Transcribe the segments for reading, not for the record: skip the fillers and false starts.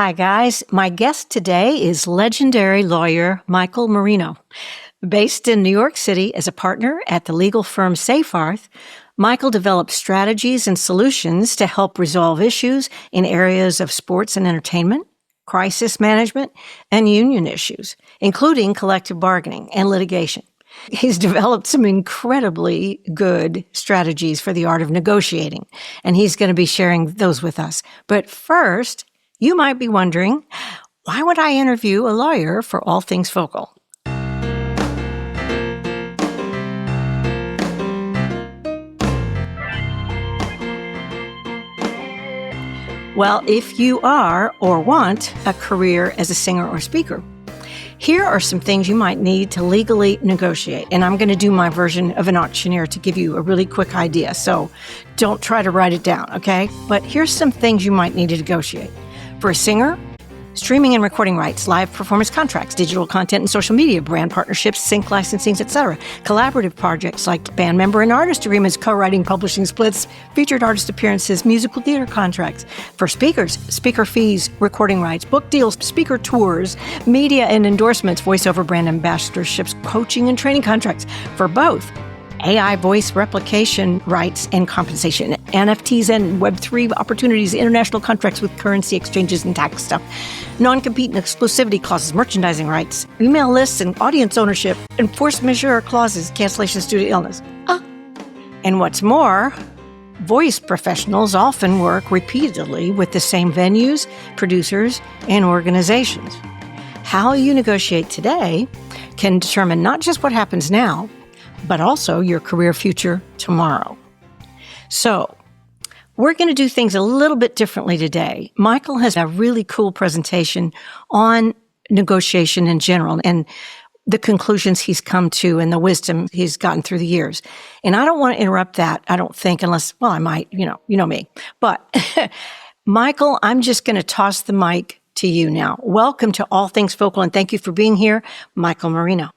Hi, guys. My guest today is legendary lawyer Michael Marino. Based in New York City as a partner at the legal firm Seyfarth, Michael develops strategies and solutions to help resolve issues in areas of sports and entertainment, crisis management, and union issues, including collective bargaining and litigation. He's developed some incredibly good strategies for the art of negotiating, and he's going to be sharing those with us. But first, you might be wondering, why would I interview a lawyer for All Things Focal? Well, if you are or want a career as a singer or speaker, here are some things you might need to legally negotiate. And I'm going to do my version of an auctioneer to give you a really quick idea. So don't try to write it down, okay? But here's some things you might need to negotiate. For a singer, streaming and recording rights, live performance contracts, digital content and social media, brand partnerships, sync licensings, etc. Collaborative projects like band member and artist agreements, co-writing, publishing splits, featured artist appearances, musical theater contracts. For speakers, speaker fees, recording rights, book deals, speaker tours, media and endorsements, voiceover brand ambassadorships, coaching and training contracts. For both, AI voice replication rights and compensation, NFTs and Web3 opportunities, international contracts with currency exchanges and tax stuff, non-compete and exclusivity clauses, merchandising rights, email lists and audience ownership, and force majeure clauses, cancellations due to illness. And what's more, voice professionals often work repeatedly with the same venues, producers, and organizations. How you negotiate today can determine not just what happens now, but also your career future tomorrow. So, we're going to do things a little bit differently today. Michael has a really cool presentation on negotiation in general and the conclusions he's come to and the wisdom he's gotten through the years. And I don't want to interrupt that, I don't think, unless, well, I might, you know me. But Michael, I'm just going to toss the mic to you now. Welcome to All Things Focal, and thank you for being here, Michael Marino.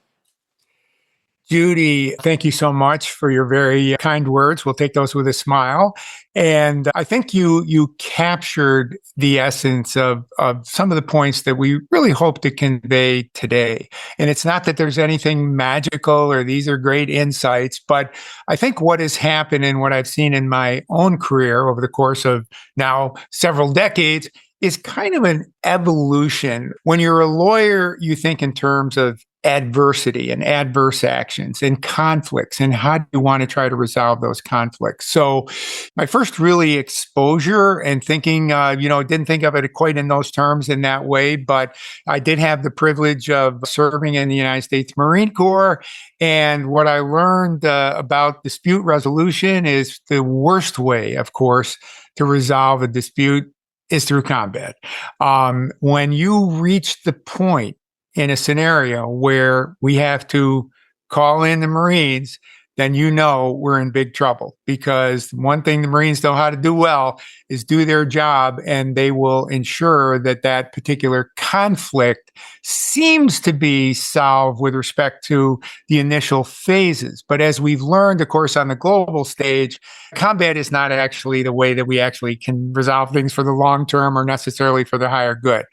Judy, thank you so much for your very kind words. We'll take those with a smile. And I think you captured the essence of some of the points that we really hope to convey today. And it's not that there's anything magical or these are great insights, but I think what has happened and what I've seen in my own career over the course of now several decades is kind of an evolution. When you're a lawyer, you think in terms of adversity and adverse actions and conflicts and how do you want to try to resolve those conflicts. So my first really exposure and thinking, didn't think of it quite in those terms in that way, but I did have the privilege of serving in the United States Marine Corps. And what I learned about dispute resolution is the worst way, of course, to resolve a dispute is through combat. When you reach the point in a scenario where we have to call in the Marines, then you know we're in big trouble, because one thing the Marines know how to do well is do their job, and they will ensure that that particular conflict seems to be solved with respect to the initial phases. But as we've learned, of course, on the global stage, combat is not actually the way that we actually can resolve things for the long term or necessarily for the higher good.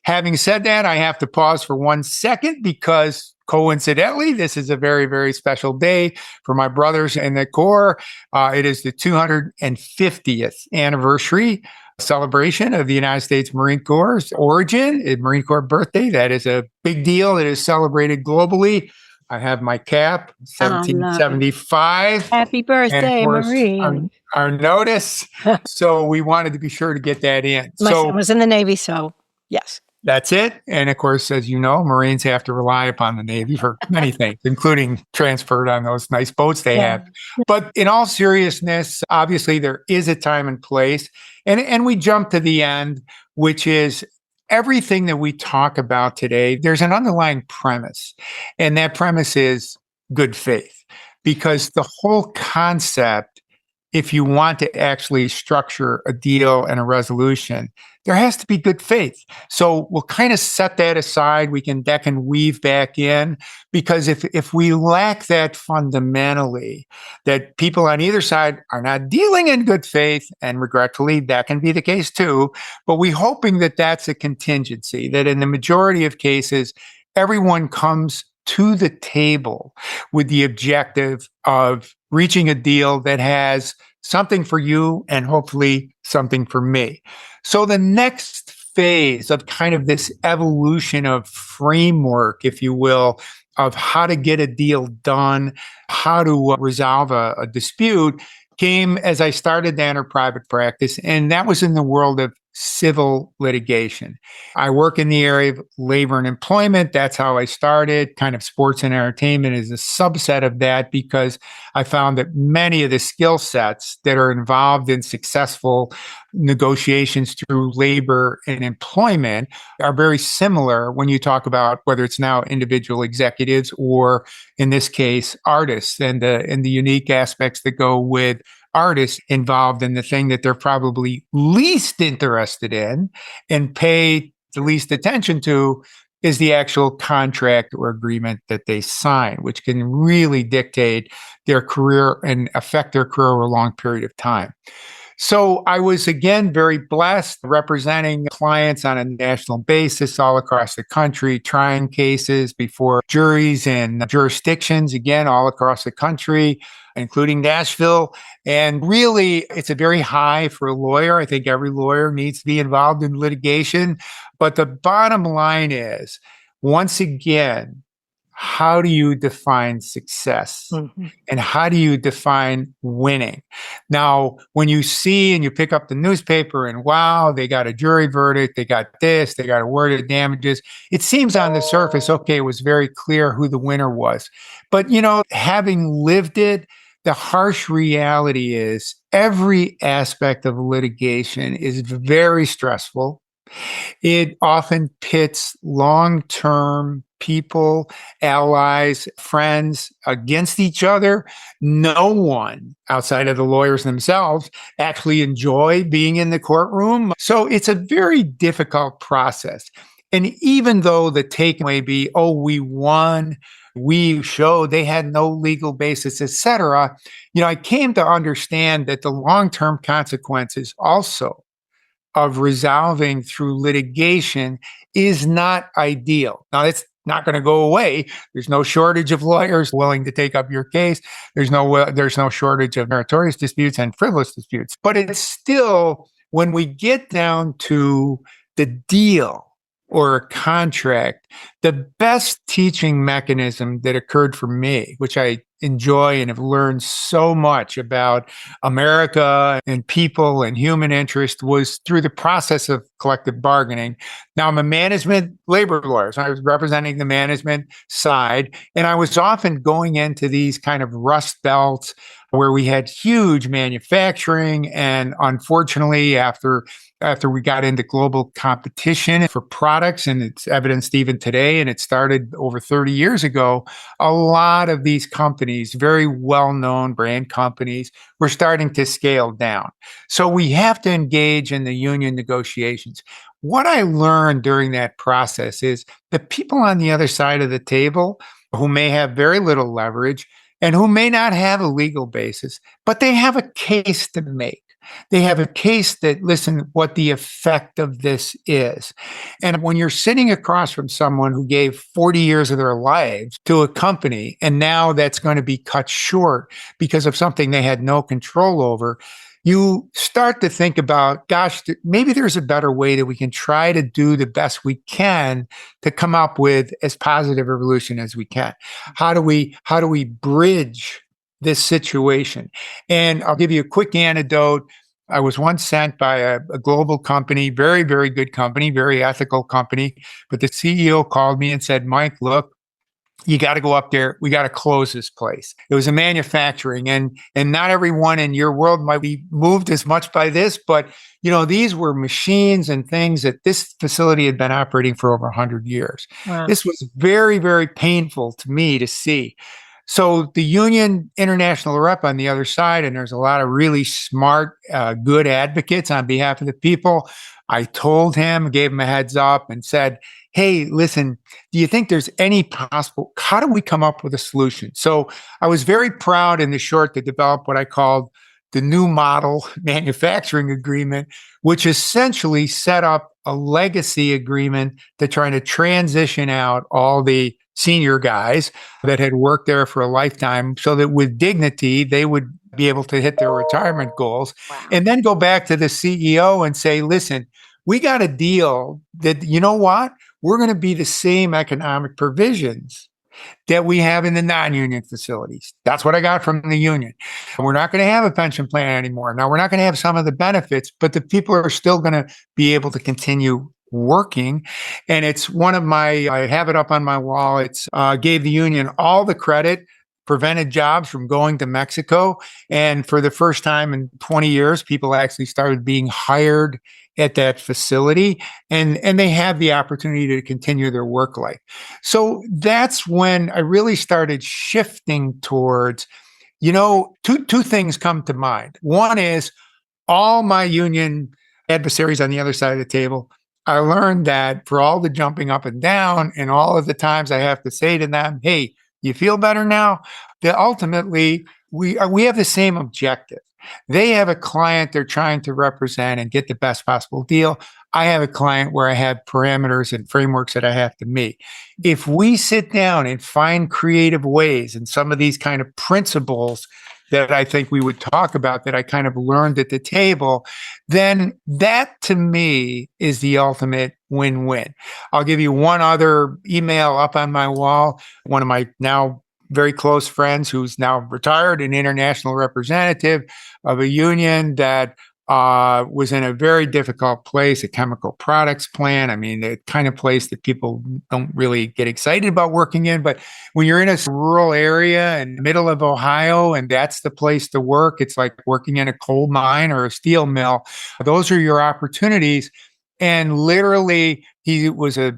Having said that, I have to pause for 1 second because coincidentally, this is a very, very special day for my brothers in the Corps. It is the 250th anniversary celebration of the United States Marine Corps' origin, a Marine Corps birthday. That is a big deal. It is celebrated globally. I have my cap, 1775. Happy birthday, and of course, Marine. Our notice. So we wanted to be sure to get that in. My son was in the Navy, so yes. That's it. And of course, as you know, Marines have to rely upon the Navy for many things, including transport on those nice boats they have. But in all seriousness, obviously, there is a time and place. And we jump to the end, which is everything that we talk about today. There's an underlying premise. And that premise is good faith, because the whole concept if you want to actually structure a deal and a resolution, there has to be good faith. So we'll kind of set that aside. That can weave back in, because if we lack that fundamentally, that people on either side are not dealing in good faith, and regretfully, that can be the case too, but we're hoping that that's a contingency, that in the majority of cases, everyone comes to the table with the objective of reaching a deal that has something for you and hopefully something for me. So the next phase of kind of this evolution of framework, if you will, of how to get a deal done, how to resolve a dispute, came as I started to enter private practice, and that was in the world of civil litigation. I work in the area of labor and employment. That's how I started. Kind of sports and entertainment is a subset of that, because I found that many of the skill sets that are involved in successful negotiations through labor and employment are very similar when you talk about whether it's now individual executives or, in this case, artists, and the unique aspects that go with artists involved in the thing that they're probably least interested in and pay the least attention to is the actual contract or agreement that they sign, which can really dictate their career and affect their career over a long period of time. So I was, again, very blessed representing clients on a national basis all across the country, trying cases before juries and jurisdictions, again, all across the country, including Nashville. And really, it's a very high for a lawyer. I think every lawyer needs to be involved in litigation. But the bottom line is, once again, how do you define success? Mm-hmm. And how do you define winning? Now, when you see and you pick up the newspaper and wow, they got a jury verdict, they got this, they got awarded damages, it seems on the surface, okay, it was very clear who the winner was. But, having lived it, the harsh reality is every aspect of litigation is very stressful. It often pits long-term people, allies, friends against each other. No one outside of the lawyers themselves actually enjoy being in the courtroom. So it's a very difficult process. And even though the take may be, oh, we won, we showed they had no legal basis, etc., I came to understand that the long-term consequences also of resolving through litigation is not ideal. Now, it's not going to go away. There's no shortage of lawyers willing to take up your case. There's no shortage of meritorious disputes and frivolous disputes. But it's still, when we get down to the deal or a contract, the best teaching mechanism that occurred for me, which I enjoy and have learned so much about America and people and human interest, was through the process of collective bargaining. Now, I'm a management labor lawyer, so I was representing the management side, and I was often going into these kind of rust belts where we had huge manufacturing, and unfortunately, after we got into global competition for products, and it's evidenced even today, and it started over 30 years ago, a lot of these companies, very well-known brand companies, were starting to scale down. So we have to engage in the union negotiations. What I learned during that process is the people on the other side of the table, who may have very little leverage and who may not have a legal basis, but they have a case to make. They have a case that, listen, what the effect of this is. And when you're sitting across from someone who gave 40 years of their lives to a company, and now that's going to be cut short because of something they had no control over, you start to think about, gosh, maybe there's a better way that we can try to do the best we can to come up with as positive a resolution as we can. How do we bridge this situation? And I'll give you a quick anecdote. I was once sent by a global company, very, very good company, very ethical company. But the CEO called me and said, Mike, look, you got to go up there. We got to close this place. It was a manufacturing, and not everyone in your world might be moved as much by this, but these were machines and things that this facility had been operating for over 100 years. Wow. This was very, very painful to me to see. So the union international rep on the other side, and there's a lot of really smart, good advocates on behalf of the people. I told him, gave him a heads up and said, hey, listen, do you think there's any possible, how do we come up with a solution? So I was very proud in the short to develop what I called the new model manufacturing agreement, which essentially set up a legacy agreement to try to transition out all the senior guys that had worked there for a lifetime so that with dignity, they would be able to hit their retirement goals. Wow. And then go back to the CEO and say, listen, we got a deal that, you know what? We're going to be the same economic provisions that we have in the non-union facilities. That's what I got from the union. We're not going to have a pension plan anymore. Now, we're not going to have some of the benefits, but the people are still going to be able to continue working. And it's one of my, I have it up on my wall. It's gave the union all the credit, prevented jobs from going to Mexico. And for the first time in 20 years, people actually started being hired at that facility, and they have the opportunity to continue their work life. So that's when I really started shifting towards, two things come to mind. One is all my union adversaries on the other side of the table. I learned that for all the jumping up and down and all of the times I have to say to them, hey, you feel better now? That ultimately we have the same objective. They have a client they're trying to represent and get the best possible deal. I have a client where I have parameters and frameworks that I have to meet. If we sit down and find creative ways and some of these kind of principles that I think we would talk about that I kind of learned at the table, then that to me is the ultimate win-win. I'll give you one other email up on my wall. One of my now very close friends who's now retired, an international representative of a union that was in a very difficult place, a chemical products plant. I mean, the kind of place that people don't really get excited about working in. But when you're in a rural area in the middle of Ohio, and that's the place to work, it's like working in a coal mine or a steel mill. Those are your opportunities. And literally, he was a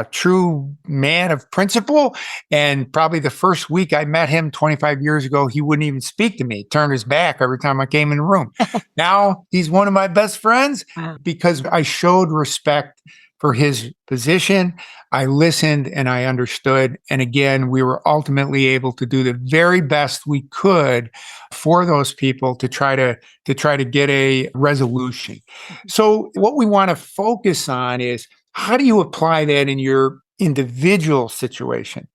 true man of principle. And probably the first week I met him 25 years ago, he wouldn't even speak to me, turned his back every time I came in the room. Now he's one of my best friends because I showed respect for his position. I listened and I understood. And again, we were ultimately able to do the very best we could for those people to try to get a resolution. So what we want to focus on is, how do you apply that in your individual situation?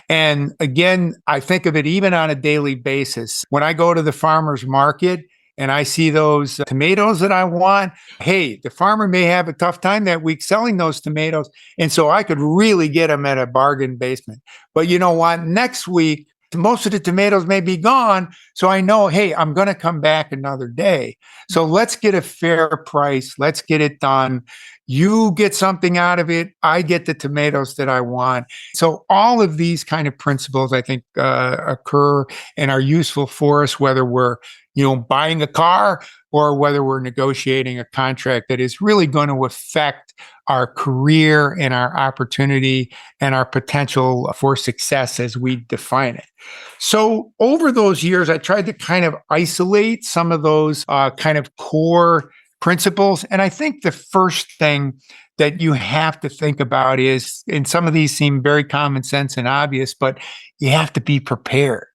And again, I think of it even on a daily basis. When I go to the farmer's market and I see those tomatoes that I want, hey, the farmer may have a tough time that week selling those tomatoes. And so I could really get them at a bargain basement. But you know what? Next week, most of the tomatoes may be gone. So I know, hey, I'm going to come back another day. So let's get a fair price. Let's get it done. You get something out of it. I get the tomatoes that I want. So all of these kind of principles, I think, occur and are useful for us, whether we're, buying a car or whether we're negotiating a contract that is really going to affect our career and our opportunity and our potential for success as we define it. So over those years, I tried to kind of isolate some of those kind of core principles. And I think the first thing that you have to think about is, and some of these seem very common sense and obvious, but you have to be prepared.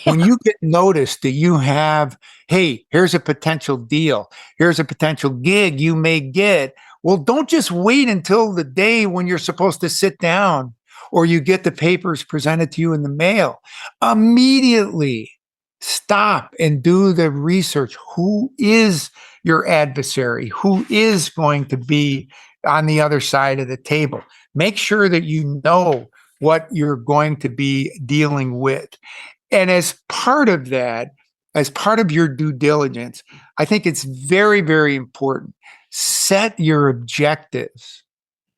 When you get noticed that you have, hey, here's a potential deal, here's a potential gig you may get. Well, don't just wait until the day when you're supposed to sit down or you get the papers presented to you in the mail. Immediately stop and do the research. Who is your adversary? Who is going to be on the other side of the table? Make sure that you know what you're going to be dealing with. And as part of that, as part of your due diligence, I think it's very, very important. Set your objectives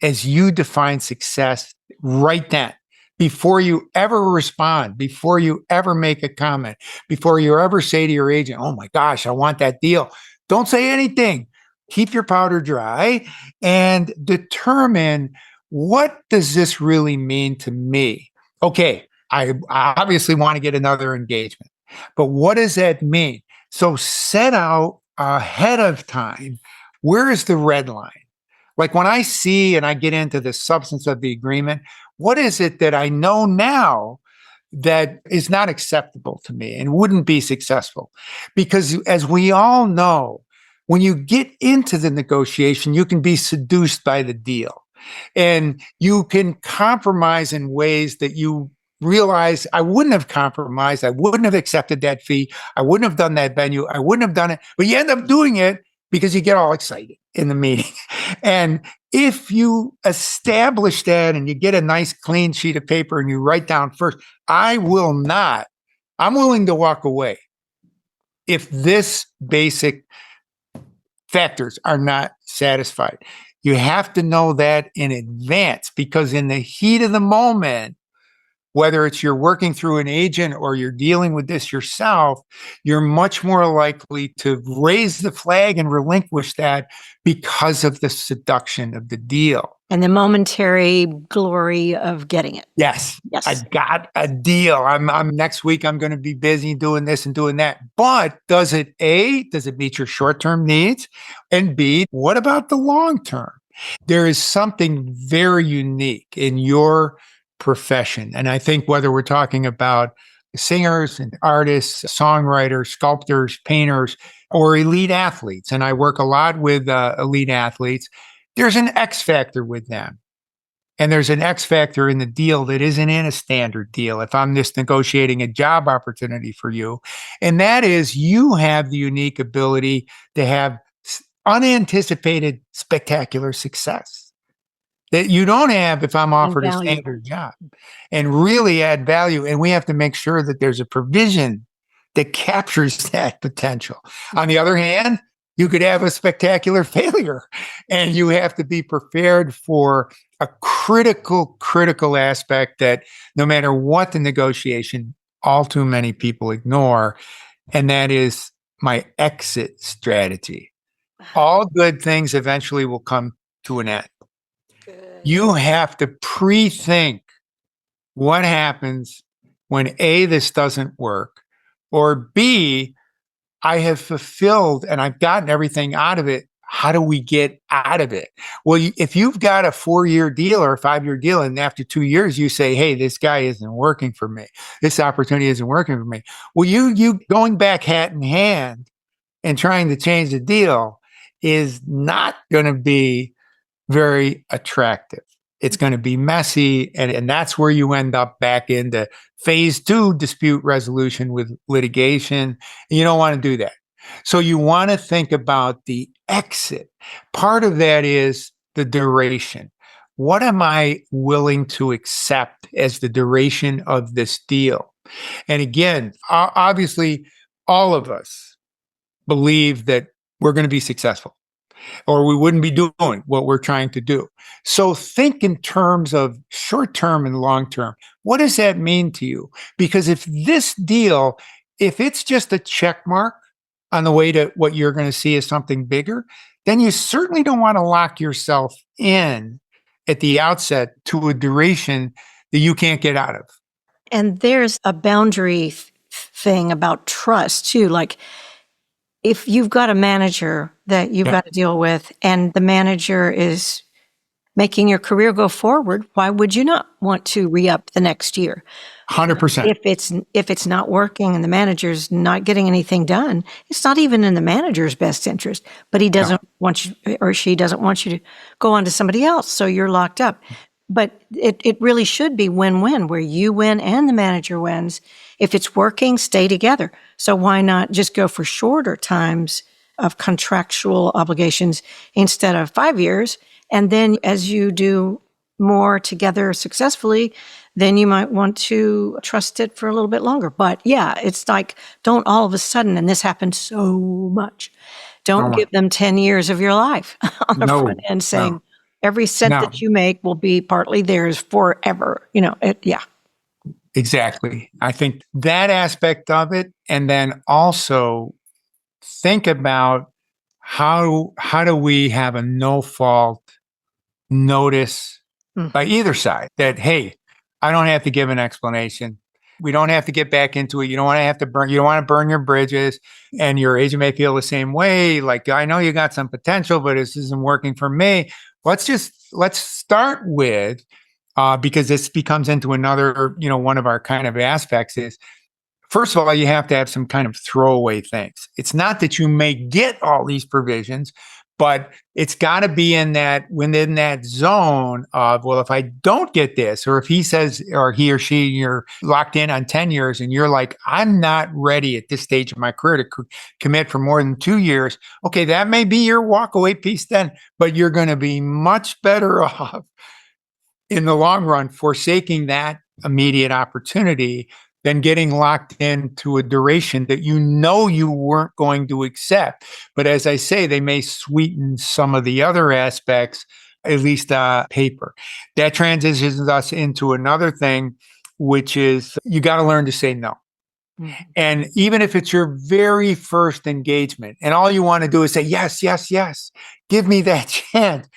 as you define success right then, before you ever respond, before you ever make a comment, before you ever say to your agent, oh my gosh, I want that deal. Don't say anything. Keep your powder dry and determine, what does this really mean to me? Okay, I obviously want to get another engagement. But what does that mean? So set out ahead of time, where is the red line? Like when I see and I get into the substance of the agreement, what is it that I know now that is not acceptable to me and wouldn't be successful? Because as we all know, when you get into the negotiation, you can be seduced by the deal and you can compromise in ways that you realize I wouldn't have compromised. I wouldn't have accepted that fee. I wouldn't have done that venue. I wouldn't have done it, but you end up doing it because you get all excited in the meeting. And if you establish that and you get a nice clean sheet of paper and you write down first, I'm willing to walk away if this basic factors are not satisfied. You have to know that in advance, because in the heat of the moment, whether it's you're working through an agent or you're dealing with this yourself, you're much more likely to raise the flag and relinquish that because of the seduction of the deal. And the momentary glory of getting it. Yes. I got a deal. I'm next week, I'm going to be busy doing this and doing that. But does it meet your short-term needs? And B, what about the long term? There is something very unique in your profession. And I think whether we're talking about singers and artists, songwriters, sculptors, painters, or elite athletes, and I work a lot with elite athletes, there's an X factor with them. And there's an X factor in the deal that isn't in a standard deal. If I'm just negotiating a job opportunity for you, and that is you have the unique ability to have unanticipated, spectacular success that you don't have if I'm offered a standard job, and really add value. And we have to make sure that there's a provision that captures that potential. On the other hand, you could have a spectacular failure, and you have to be prepared for a critical aspect that no matter what the negotiation, all too many people ignore. And that is my exit strategy. All good things eventually will come to an end. You have to pre-think what happens when A, this doesn't work, or B, I have fulfilled and I've gotten everything out of it. How do we get out of it? Well, if you've got a 4-year deal or a 5-year deal, and after 2 years, you say, hey, this guy isn't working for me. This opportunity isn't working for me. Well, you going back hat in hand and trying to change the deal is not going to be very attractive. It's going to be messy. And that's where you end up back into phase 2 dispute resolution with litigation. You don't want to do that. So you want to think about the exit. Part of that is the duration. What am I willing to accept as the duration of this deal? And again, obviously, all of us believe that we're going to be successful, or we wouldn't be doing what we're trying to do. So think in terms of short term and long term. What does that mean to you? Because if this deal, if it's just a check mark on the way to what you're going to see as something bigger, then you certainly don't want to lock yourself in at the outset to a duration that you can't get out of. And there's a boundary thing about trust too. Like, if you've got a manager that you've got to deal with and the manager is making your career go forward, why would you not want to re-up the next year? 100%. If it's not working and the manager's not getting anything done, it's not even in the manager's best interest, but he doesn't want you, or she doesn't want you to go on to somebody else. So you're locked up. But it really should be win-win, where you win and the manager wins. If it's working, stay together. So why not just go for shorter times of contractual obligations instead of 5 years? And then as you do more together successfully, then you might want to trust it for a little bit longer. But yeah, it's like, don't all of a sudden, and this happens so much, don't give them 10 years of your life on the front end saying, every cent that you make will be partly theirs forever. Exactly. I think that aspect of it, and then also think about how do we have a no fault notice by either side that, hey, I don't have to give an explanation. We don't have to get back into it. You don't want to have to burn, you don't want to burn your bridges, and your agent may feel the same way. Like, I know you got some potential, but this isn't working for me. Let's start with, because this becomes into another, one of our kind of aspects is, first of all, you have to have some kind of throwaway things. It's not that you may get all these provisions, but it's got to be within that zone of, well, if I don't get this, or if he says, or he or she, you're locked in on 10 years and you're like, I'm not ready at this stage of my career to commit for more than 2 years. Okay, that may be your walkaway piece then, but you're going to be much better off in the long run forsaking that immediate opportunity than getting locked into a duration that you weren't going to accept. But as I say, they may sweeten some of the other aspects, at least paper. That transitions us into another thing, which is you got to learn to say no. And even if it's your very first engagement and all you want to do is say, yes, yes, yes, give me that chance.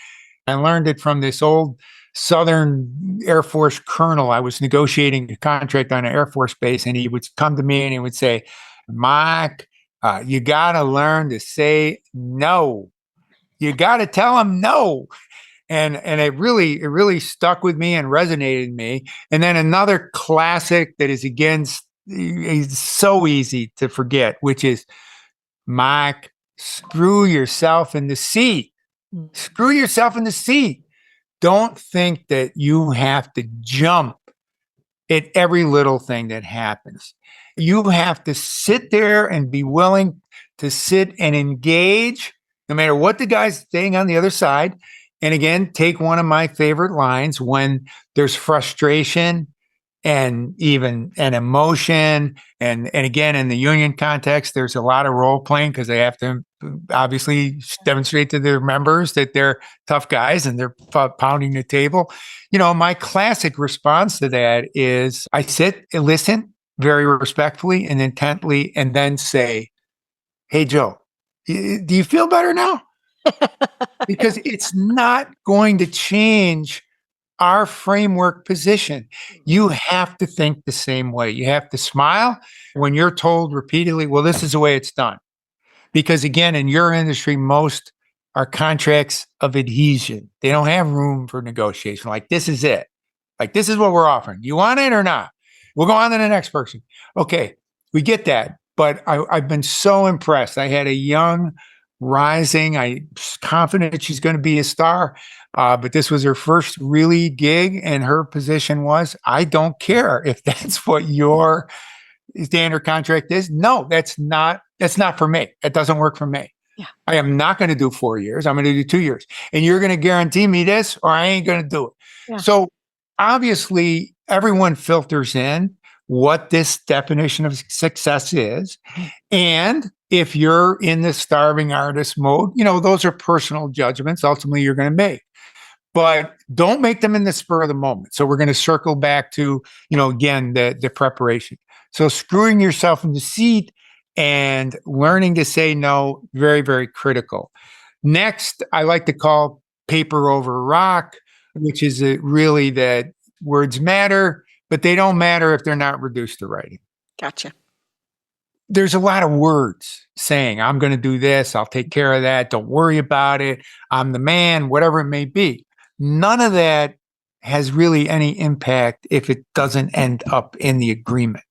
I learned it from this old Southern Air Force colonel. I was negotiating a contract on an Air Force base, and he would come to me and he would say, Mike, you got to learn to say no. You got to tell him no. And it really stuck with me and resonated with me. And then another classic that is is so easy to forget, which is, Mike, screw yourself in the seat. Screw yourself in the seat. Don't think that you have to jump at every little thing that happens. You have to sit there and be willing to sit and engage, no matter what the guy's saying on the other side. And again, take one of my favorite lines: when there's frustration and even an emotion. And again, in the union context, there's a lot of role playing because they have to obviously demonstrate to their members that they're tough guys and they're pounding the table. My classic response to that is I sit and listen very respectfully and intently, and then say, hey, Joe, do you feel better now? Because it's not going to change our framework position. You have to think the same way. You have to smile when you're told repeatedly, well, this is the way it's done. Because again, in your industry, most are contracts of adhesion. They don't have room for negotiation. Like, this is it. Like, this is what we're offering. You want it or not? We'll go on to the next person. Okay, we get that. But I've been so impressed. I had a young rising, I'm confident she's going to be a star. But this was her first really gig, and her position was, I don't care if that's what your standard contract is. No, that's not for me. It doesn't work for me. Yeah. I am not going to do 4 years. I'm going to do 2 years. And you're going to guarantee me this, or I ain't going to do it. Yeah. So obviously everyone filters in what this definition of success is. And if you're in the starving artist mode, those are personal judgments ultimately you're going to make. But don't make them in the spur of the moment. So we're going to circle back to, again, the preparation. So screwing yourself in the seat and learning to say no, very, very critical. Next, I like to call paper over rock, which is really that words matter, but they don't matter if they're not reduced to writing. Gotcha. There's a lot of words saying, I'm going to do this, I'll take care of that, don't worry about it, I'm the man, whatever it may be. None of that has really any impact if it doesn't end up in the agreement.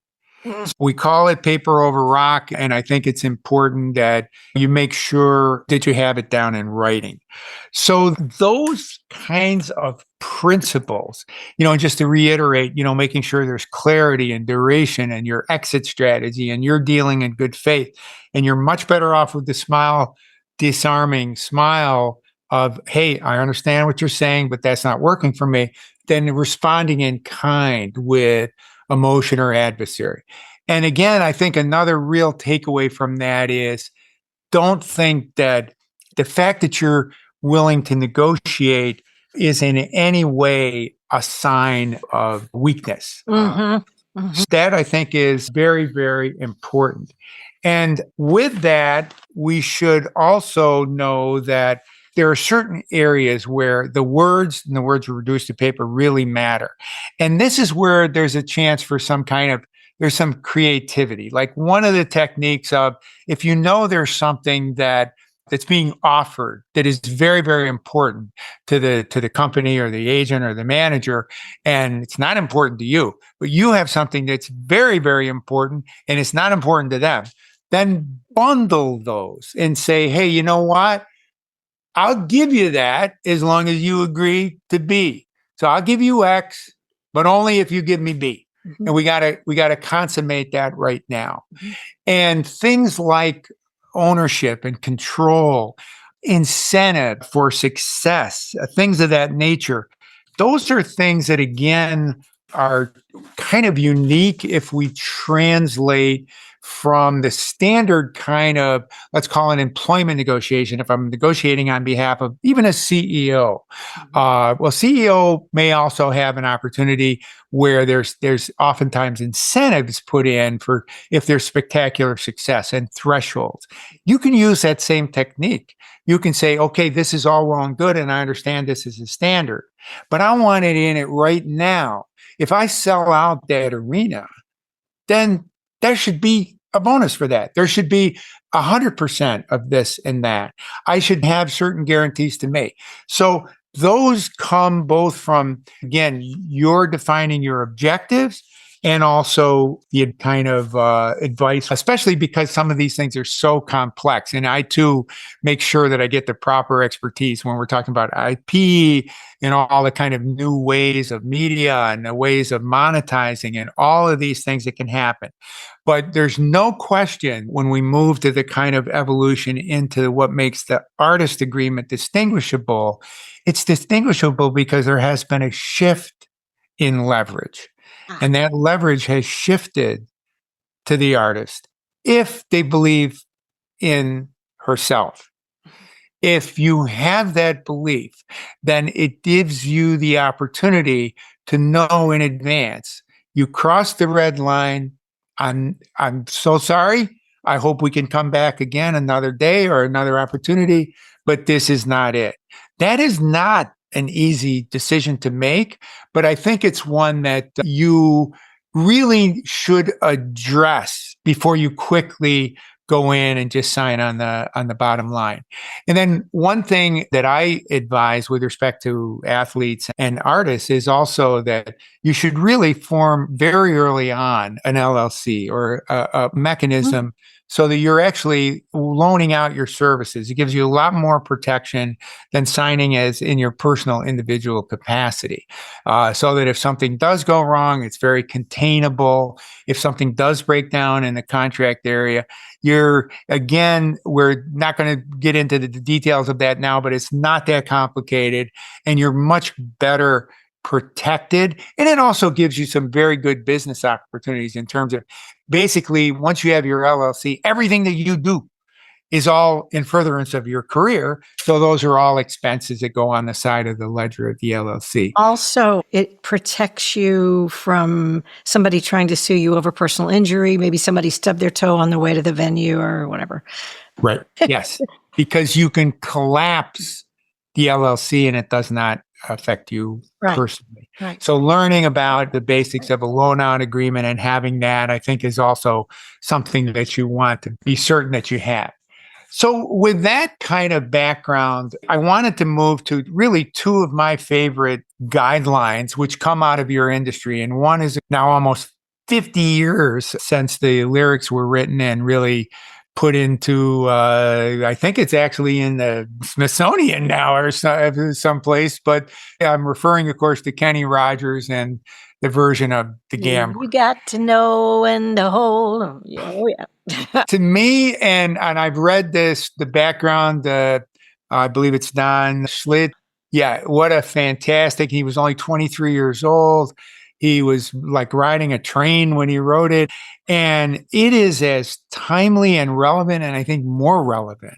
So we call it paper over rock, and I think it's important that you make sure that you have it down in writing. So those kinds of principles, just to reiterate, making sure there's clarity and duration and your exit strategy, and you're dealing in good faith, and you're much better off with the disarming smile of, hey, I understand what you're saying, but that's not working for me, than responding in kind with emotion or adversary. And again, I think another real takeaway from that is, don't think that the fact that you're willing to negotiate is in any way a sign of weakness. That, I think, is very, very important. And with that, we should also know that there are certain areas where the words and the words reduced to paper really matter. And this is where there's a chance for there's some creativity. Like one of the techniques of, if you know there's something that's being offered that is very, very important to the company or the agent or the manager, and it's not important to you, but you have something that's very, very important and it's not important to them, then bundle those and say, hey, you know what? I'll give you that as long as you agree to B. So I'll give you X, but only if you give me B. Mm-hmm. And we gotta consummate that right now. Mm-hmm. And things like ownership and control, incentive for success, things of that nature. Those are things that, again, are kind of unique if we translate from the standard kind of, let's call it employment negotiation. If I'm negotiating on behalf of even a CEO, CEO may also have an opportunity where there's oftentimes incentives put in for if there's spectacular success and thresholds. You can use that same technique. You can say, okay, this is all well and good, and I understand this is a standard, but I want it in it right now. If I sell out that arena, then there should be a bonus for that. There should be 100% of this and that. I should have certain guarantees to make. So those come both from, again, you're defining your objectives and also the kind of advice, especially because some of these things are so complex. And I, too, make sure that I get the proper expertise when we're talking about IP and all the kind of new ways of media and the ways of monetizing and all of these things that can happen. But there's no question when we move to the kind of evolution into what makes the artist agreement distinguishable, it's distinguishable because there has been a shift in leverage. And that leverage has shifted to the artist if they believe in herself. If you have that belief, then it gives you the opportunity to know in advance, you crossed the red line. I'm so sorry. I hope we can come back again another day or another opportunity, but this is not it. That is not an easy decision to make, but I think it's one that you really should address before you quickly go in and just sign on the bottom line. And then one thing that I advise with respect to athletes and artists is also that you should really form very early on an LLC or a mechanism so that you're actually loaning out your services. It gives you a lot more protection than signing as in your personal individual capacity. So that if something does go wrong, it's very containable. If something does break down in the contract area, we're not going to get into the details of that now, but it's not that complicated and you're much better protected. And it also gives you some very good business opportunities in terms of basically, once you have your LLC, everything that you do is all in furtherance of your career. So those are all expenses that go on the side of the ledger of the LLC. Also, it protects you from somebody trying to sue you over personal injury. Maybe somebody stubbed their toe on the way to the venue or whatever. Right. Yes. Because you can collapse the LLC and it does not affect you personally. Right. So learning about the basics of a loan out agreement and having that, I think, is also something that you want to be certain that you have. So with that kind of background, I wanted to move to really two of my favorite guidelines, which come out of your industry. And one is now almost 50 years since the lyrics were written and really put into, I think it's actually in the Smithsonian now or someplace, but I'm referring, of course, to Kenny Rogers and the version of The Gambler. You got to know when to hold 'em. Oh, yeah. To me, and I've read the background, I believe it's Don Schlitt. Yeah, what a fantastic, he was only 23 years old. He was like riding a train when he wrote it. And it is as timely and relevant, and I think more relevant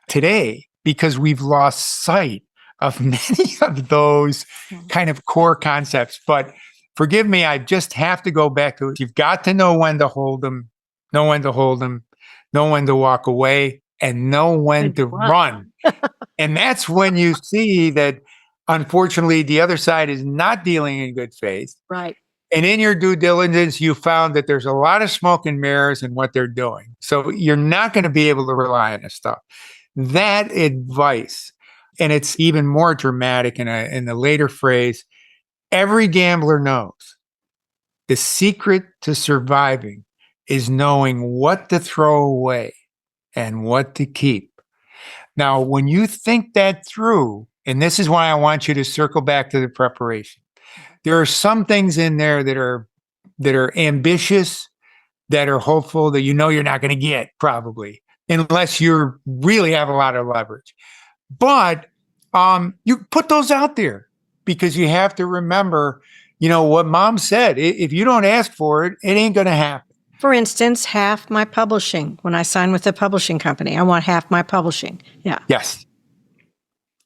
today because we've lost sight of many of those kind of core concepts. But forgive me, I just have to go back to it. You've got to know when to hold them, know when to hold them, know when to walk away, and know when to run. And that's when you see that, unfortunately, the other side is not dealing in good faith. Right. And in your due diligence, you found that there's a lot of smoke and mirrors in what they're doing. So you're not going to be able to rely on this stuff. That advice, and it's even more dramatic in the later phrase, every gambler knows the secret to surviving is knowing what to throw away and what to keep. Now, when you think that through, and this is why I want you to circle back to the preparation, there are some things in there that are ambitious, that are hopeful, that you know you're not going to get probably, unless you really have a lot of leverage. But you put those out there because you have to remember, what Mom said. If you don't ask for it, it ain't going to happen. For instance, half my publishing. When I sign with a publishing company, I want half my publishing. Yeah. Yes.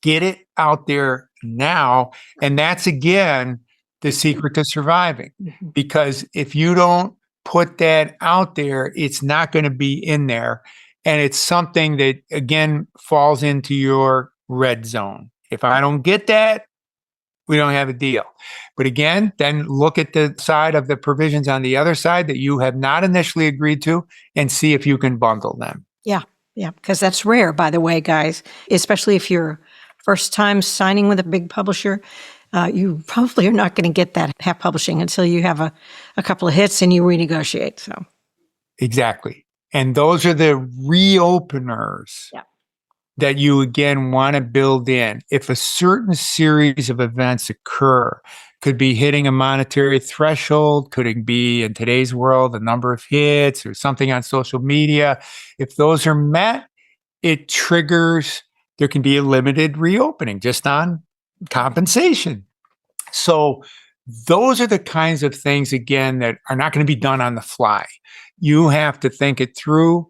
Get it out there now. And that's, again, the secret to surviving. Mm-hmm. Because if you don't put that out there, it's not going to be in there. And it's something that, again, falls into your red zone. If I don't get that, we don't have a deal. But again, then look at the side of the provisions on the other side that you have not initially agreed to and see if you can bundle them. Yeah. Yeah. Because that's rare, by the way, guys, especially if you're first time signing with a big publisher. You probably are not going to get that half publishing until you have a couple of hits and you renegotiate. So exactly. And those are the reopeners. Yeah. That you, again, want to build in. If a certain series of events occur, could be hitting a monetary threshold, could it be, in today's world, a number of hits or something on social media. If those are met, it triggers, there can be a limited reopening just on compensation. So those are the kinds of things, again, that are not going to be done on the fly. You have to think it through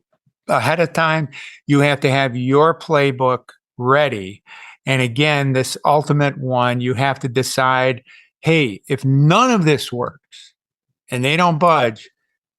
ahead of time. You have to have your playbook ready. And again, this ultimate one, you have to decide, hey, if none of this works and they don't budge,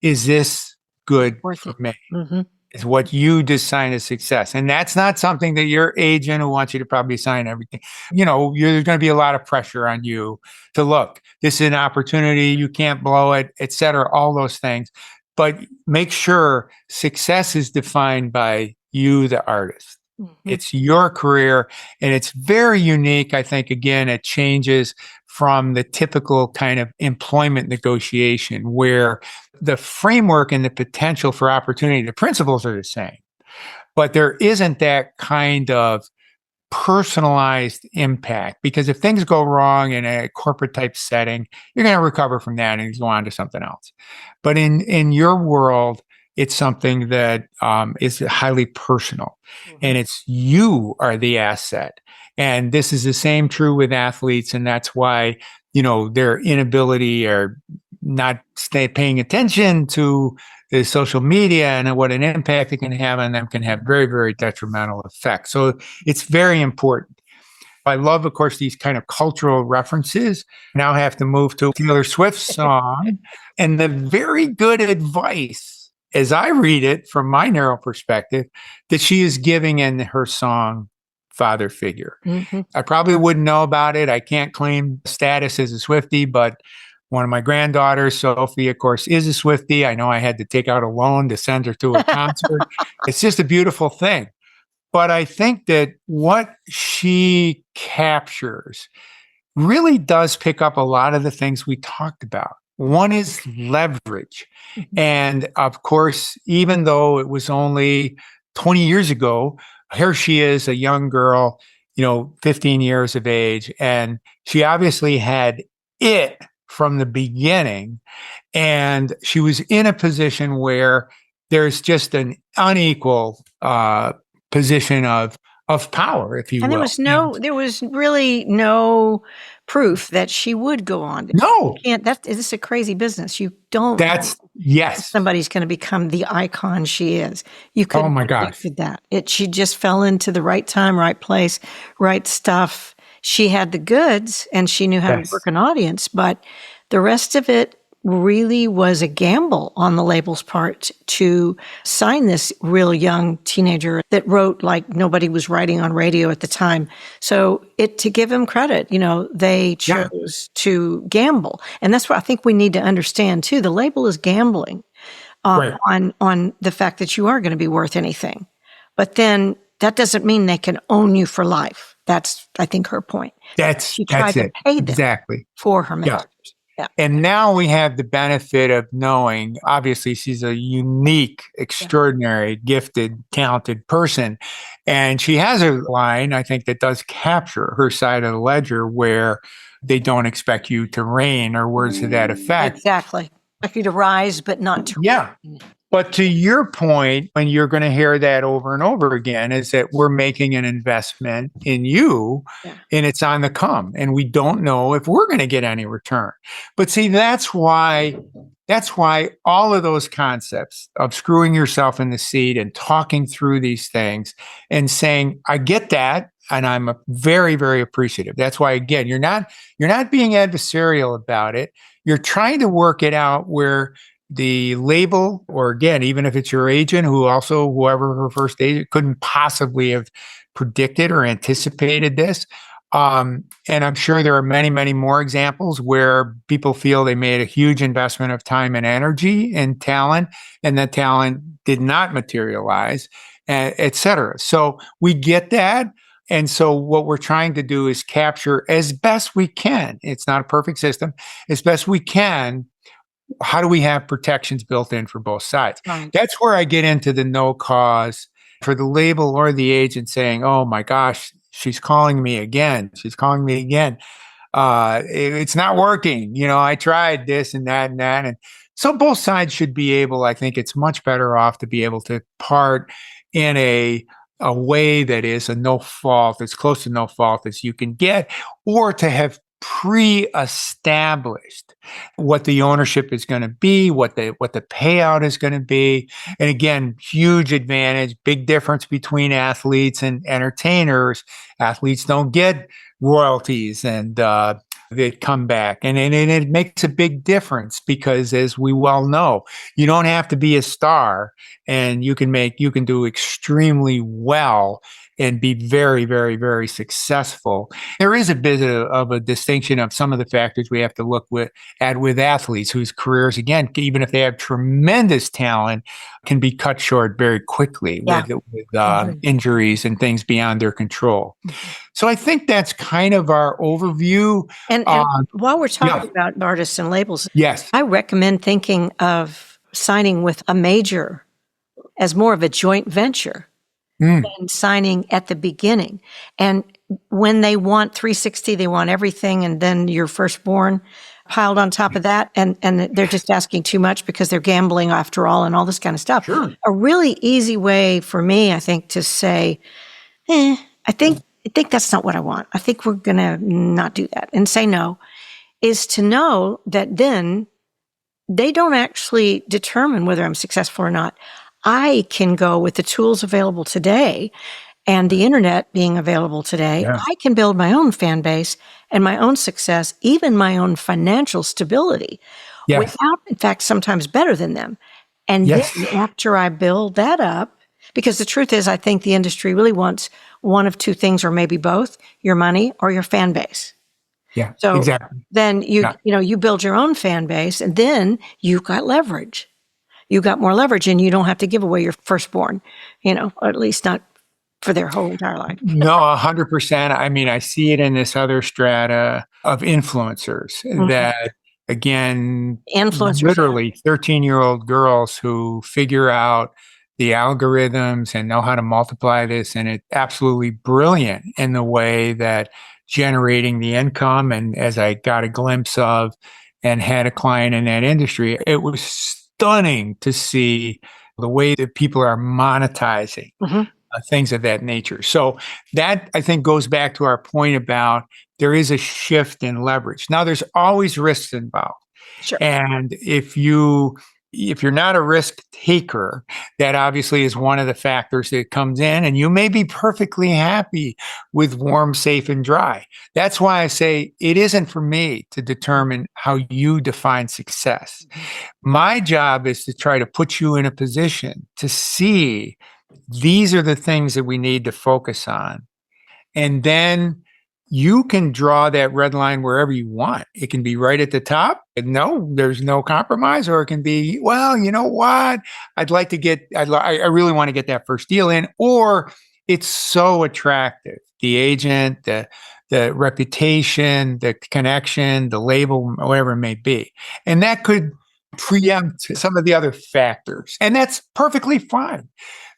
is this good for me? Mm-hmm. Is what you design as success. And that's not something that your agent, who wants you to probably sign everything, there's going to be a lot of pressure on you to look, this is an opportunity, you can't blow it, et cetera, all those things. But make sure success is defined by you, the artist. Mm-hmm. It's your career, and it's very unique. I think, again, it changes from the typical kind of employment negotiation where the framework and the potential for opportunity, the principles are the same, but there isn't that kind of personalized impact, because if things go wrong in a corporate type setting, you're going to recover from that and go on to something else. But in your world, it's something that is highly personal, mm-hmm. and it's you are the asset. And this is the same true with athletes. And that's why, their inability or not paying attention to the social media and what an impact it can have on them can have very, very detrimental effects. So it's very important. I love, of course, these kind of cultural references. Now I have to move to Taylor Swift's song and the very good advice, as I read it from my narrow perspective, that she is giving in her song, Father Figure. Mm-hmm. I probably wouldn't know about it. I can't claim status as a Swiftie, but one of my granddaughters, Sophie, of course, is a Swiftie. I know I had to take out a loan to send her to a concert. It's just a beautiful thing. But I think that what she captures really does pick up a lot of the things we talked about. One is leverage. Mm-hmm. And of course, even though it was only 20 years ago, here she is, a young girl, 15 years of age, and she obviously had it from the beginning. And she was in a position where there's just an unequal position of power, if you will. And there was really no proof that she would go on. No. This is a crazy business. You don't yes. Somebody's going to become the icon she is. You couldn't have predicted that. She just fell into the right time, right place, right stuff. She had the goods and she knew how to work an audience, but the rest of it really was a gamble on the label's part to sign this real young teenager that wrote like nobody was writing on radio at the time. So to give him credit, they chose to gamble. And that's what I think we need to understand too. The label is gambling on the fact that you are going to be worth anything. But then that doesn't mean they can own you for life. That's, I think, her point. She tried to pay them for her masters. Yeah. And now we have the benefit of knowing, obviously, she's a unique, extraordinary, gifted, talented person. And she has a line, I think, that does capture her side of the ledger where they don't expect you to reign or words to that effect. Exactly. Like you to rise, but not to reign. But to your point, and you're going to hear that over and over again, is that we're making an investment in you and it's on the come. And we don't know if we're going to get any return. But see, that's why all of those concepts of screwing yourself in the seat and talking through these things and saying, I get that. And I'm very, very appreciative. That's why, again, you're not being adversarial about it. You're trying to work it out where the label, or again, even if it's your agent whoever her first agent couldn't possibly have predicted or anticipated this. And I'm sure there are many, many more examples where people feel they made a huge investment of time and energy and talent, and that talent did not materialize, et cetera. So we get that. And so what we're trying to do is capture as best we can. It's not a perfect system. As best we can, how do we have protections built in for both sides? Right. That's where I get into the no cause for the label or the agent saying, oh my gosh, she's calling me again. She's calling me again. It's not working. I tried this and that and that. And so both sides should be able, I think it's much better off to be able to part in a way that is a no fault, as close to no fault as you can get, or to have pre-established what the ownership is going to be, what the payout is going to be. And again, huge advantage, big difference between athletes and entertainers. Athletes don't get royalties and they come back. And it makes a big difference because, as we well know, you don't have to be a star, and you can do extremely well and be very, very, very successful. There is a bit of a distinction of some of the factors we have to look at with athletes whose careers, again, even if they have tremendous talent, can be cut short very quickly with injuries and things beyond their control. So I think that's kind of our overview. And while we're talking about artists and labels, I recommend thinking of signing with a major as more of a joint venture. And signing at the beginning. And when they want 360, they want everything, and then your firstborn piled on top of that, and they're just asking too much because they're gambling after all and all this kind of stuff. Sure. A really easy way for me, I think, to say, I think that's not what I want. I think we're going to not do that and say no, is to know that then they don't actually determine whether I'm successful or not. I can go with the tools available today and the internet being available today. I can build my own fan base and my own success, even my own financial stability without, in fact, sometimes better than them. And then after I build that up, because the truth is, I think the industry really wants one of two things, or maybe both, your money or your fan base. So then you build your own fan base, and then you've got leverage. You got more leverage, and you don't have to give away your firstborn, or at least not for their whole entire life. No, 100%. I mean, I see it in this other strata of influencers that, again, literally 13-year-old girls who figure out the algorithms and know how to multiply this, and it's absolutely brilliant in the way that generating the income. And as I got a glimpse of and had a client in that industry, it was stunning to see the way that people are monetizing things of that nature. So that, I think, goes back to our point about there is a shift in leverage. Now, there's always risks involved. Sure. And if you if you're not a risk taker, that obviously is one of the factors that comes in, and you may be perfectly happy with warm, safe, and dry. That's why I say it isn't for me to determine how you define success. My job is to try to put you in a position to see these are the things that we need to focus on. And then you can draw that red line wherever you want. It can be right at the top. No, there's no compromise. Or it can be, well, you know what? I really want to get that first deal in. Or it's so attractive. The agent, the reputation, the connection, the label, whatever it may be. And that could preempt some of the other factors. And that's perfectly fine,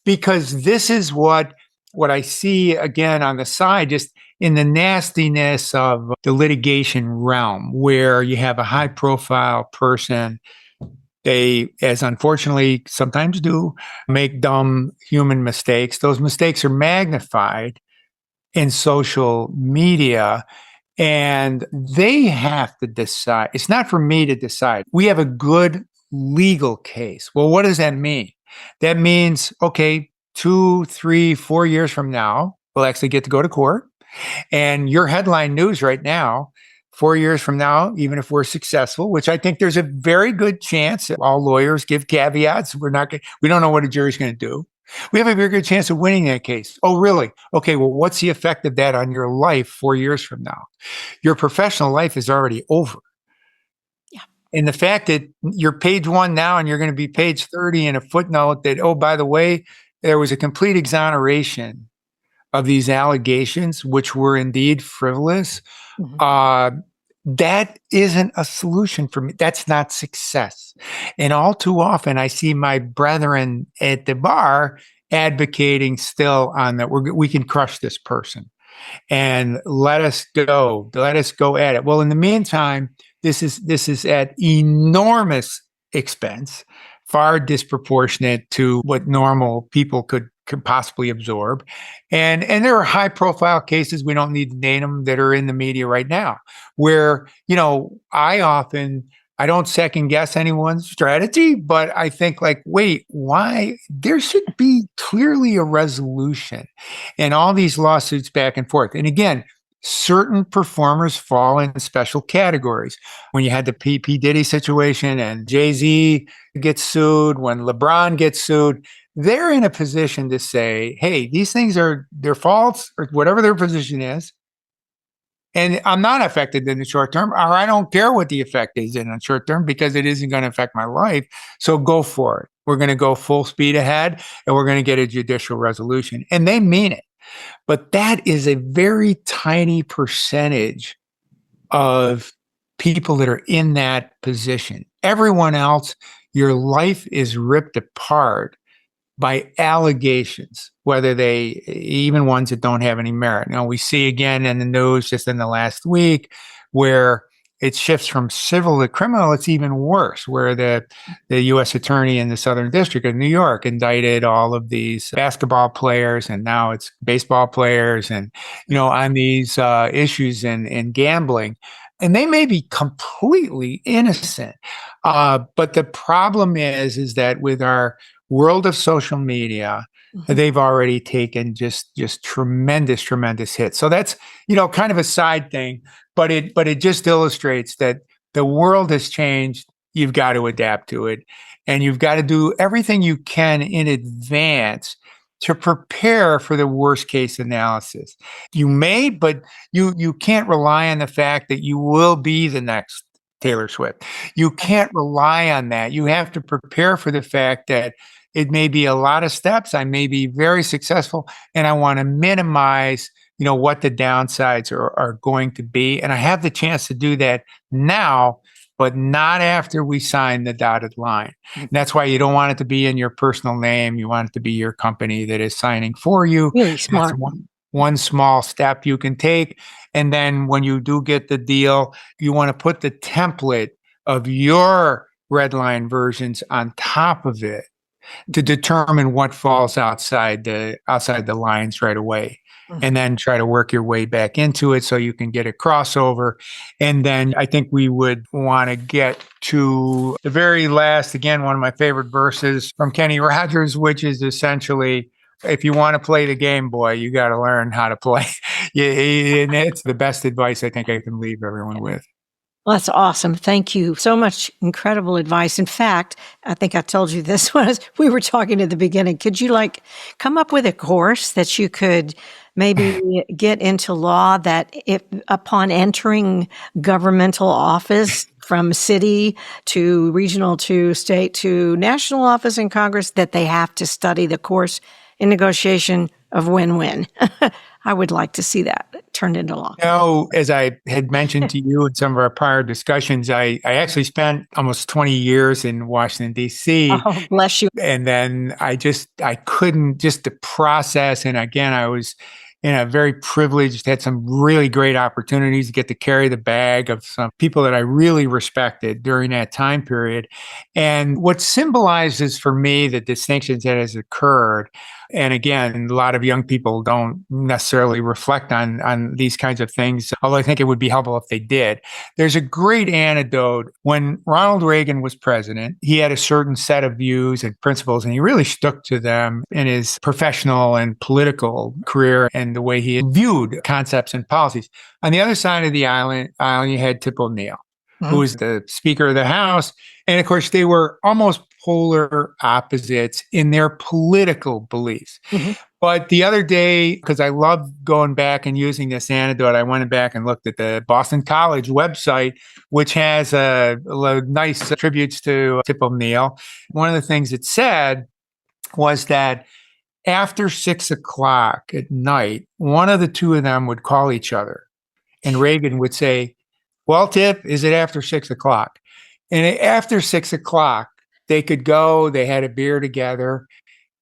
because this is what I see again on the side, just in the nastiness of the litigation realm, where you have a high profile person. They, as unfortunately sometimes do, make dumb human mistakes. Those mistakes are magnified in social media, and they have to decide. It's not for me to decide. We have a good legal case. Well, what does that mean? That means, okay, 2, 3, 4 years from now, we'll actually get to go to court. And your headline news right now, 4 years from now, even if we're successful, which I think there's a very good chance, all lawyers give caveats. We don't know what a jury's going to do. We have a very good chance of winning that case. Oh, really? Okay, well, what's the effect of that on your life 4 years from now? Your professional life is already over. Yeah. And the fact that you're page 1 now and you're going to be page 30 in a footnote that, oh, by the way, there was a complete exoneration of these allegations, which were indeed frivolous. Mm-hmm. That isn't a solution for me. That's not success. And all too often, I see my brethren at the bar advocating still on that we can crush this person and let us go at it. Well, in the meantime, this is at enormous expense, far disproportionate to what normal people could possibly absorb. And there are high profile cases, we don't need to name them, that are in the media right now, where, I don't second guess anyone's strategy, but I think like, wait, why? There should be clearly a resolution in all these lawsuits back and forth. And again, certain performers fall in special categories. When you had the P. Diddy situation and Jay-Z gets sued, when LeBron gets sued, they're in a position to say, hey, these things are their faults or whatever their position is. And I'm not affected in the short term, or I don't care what the effect is in the short term because it isn't going to affect my life. So go for it. We're going to go full speed ahead and we're going to get a judicial resolution. And they mean it. But that is a very tiny percentage of people that are in that position. Everyone else, your life is ripped apart by allegations, whether they, even ones that don't have any merit. We see again in the news just in the last week where it shifts from civil to criminal. It's even worse, where the U.S. attorney in the Southern District of New York indicted all of these basketball players, and now it's baseball players, and on these issues in gambling. And they may be completely innocent, but the problem is that with our world of social media, they've already taken just tremendous hits. So that's, kind of a side thing, but it just illustrates that the world has changed. You've got to adapt to it, and you've got to do everything you can in advance to prepare for the worst case analysis. You may, but you can't rely on the fact that you will be the next Taylor Swift. You can't rely on that. You have to prepare for the fact that it may be a lot of steps. I may be very successful, and I want to minimize, what the downsides are going to be. And I have the chance to do that now, but not after we sign the dotted line. And that's why you don't want it to be in your personal name. You want it to be your company that is signing for you. Really smart. That's one small step you can take. And then when you do get the deal, you want to put the template of your red line versions on top of it. to determine what falls outside the lines right away. And then try to work your way back into it so you can get a crossover. And then I think we would want to get to the very last, again, one of my favorite verses from Kenny Rogers, which is essentially, if you want to play the game, boy, you got to learn how to play. And it's the best advice I think I can leave everyone with. Well, that's awesome. Thank you so much. Incredible advice. In fact, I think I told you this was, we were talking at the beginning. Could you come up with a course that you could maybe get into law that if upon entering governmental office from city to regional to state to national office in Congress, that they have to study the course in negotiation of win-win? I would like to see that turned into law. As I had mentioned to you in some of our prior discussions, I actually spent almost 20 years in Washington, D.C. Oh, bless you. And then I couldn't, just the process. And again, I was very privileged, had some really great opportunities to get to carry the bag of some people that I really respected during that time period. And what symbolizes for me the distinctions that has occurred, and again, a lot of young people don't necessarily reflect on these kinds of things, although I think it would be helpful if they did. There's a great anecdote. When Ronald Reagan was president, he had a certain set of views and principles, and he really stuck to them in his professional and political career and the way he viewed concepts and policies. On the other side of the island, you had Tip O'Neill, who was the Speaker of the House. And of course, they were almost polar opposites in their political beliefs. But the other day, because I love going back and using this anecdote, I went back and looked at the Boston College website, which has a nice tributes to Tip O'Neill. One of the things it said was that after 6 o'clock at night, one of the two of them would call each other. And Reagan would say, "Well, Tip, is it after 6 o'clock?" And after 6 o'clock, they could go, they had a beer together,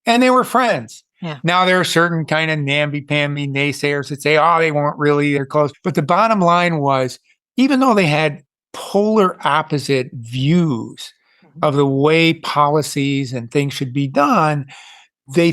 and they were friends. Yeah. Now, there are certain kind of namby-pamby naysayers that say, oh, they weren't really, they're close. But the bottom line was, even though they had polar opposite views of the way policies and things should be done, they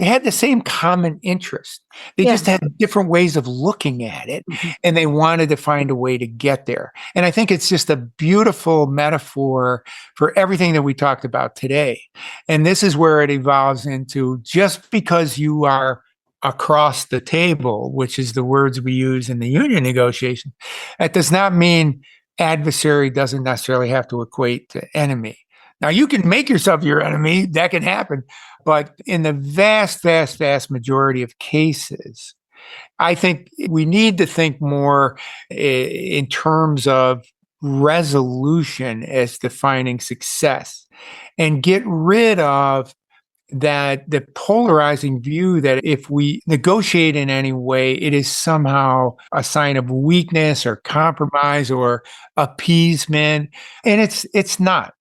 had the same common interest. They just had different ways of looking at it, and they wanted to find a way to get there. And I think it's just a beautiful metaphor for everything that we talked about today. And this is where it evolves into, just because you are across the table, which is the words we use in the union negotiation, that does not mean adversary doesn't necessarily have to equate to enemy. Now, you can make yourself your enemy. That can happen. But in the vast, vast, vast majority of cases, I think we need to think more in terms of resolution as defining success, and get rid of the polarizing view that if we negotiate in any way, it is somehow a sign of weakness or compromise or appeasement. And it's not.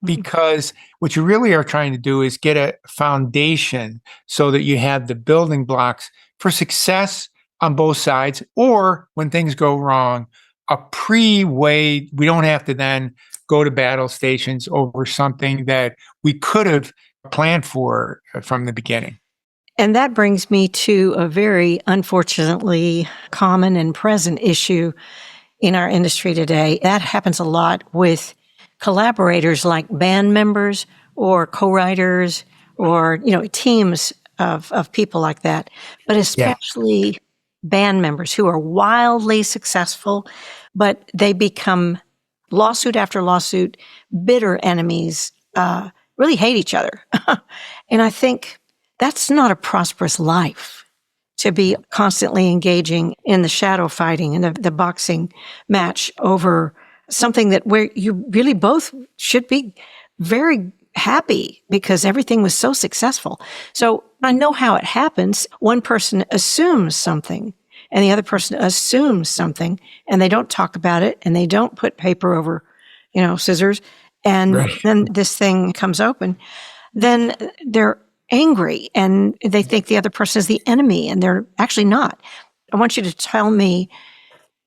Because what you really are trying to do is get a foundation so that you have the building blocks for success on both sides, or when things go wrong, a pre-way. We don't have to then go to battle stations over something that we could have planned for from the beginning. And that brings me to a very unfortunately common and present issue in our industry today. That happens a lot with collaborators, like band members or co-writers or, teams of people like that, but especially band members who are wildly successful, but they become lawsuit after lawsuit, bitter enemies, really hate each other. And I think that's not a prosperous life, to be constantly engaging in the shadow fighting and the boxing match over something that where you really both should be very happy because everything was so successful. So I know how it happens. One person assumes something and the other person assumes something, and they don't talk about it, and they don't put paper over, scissors. And then this thing comes open. Then they're angry and they think the other person is the enemy, and they're actually not. I want you to tell me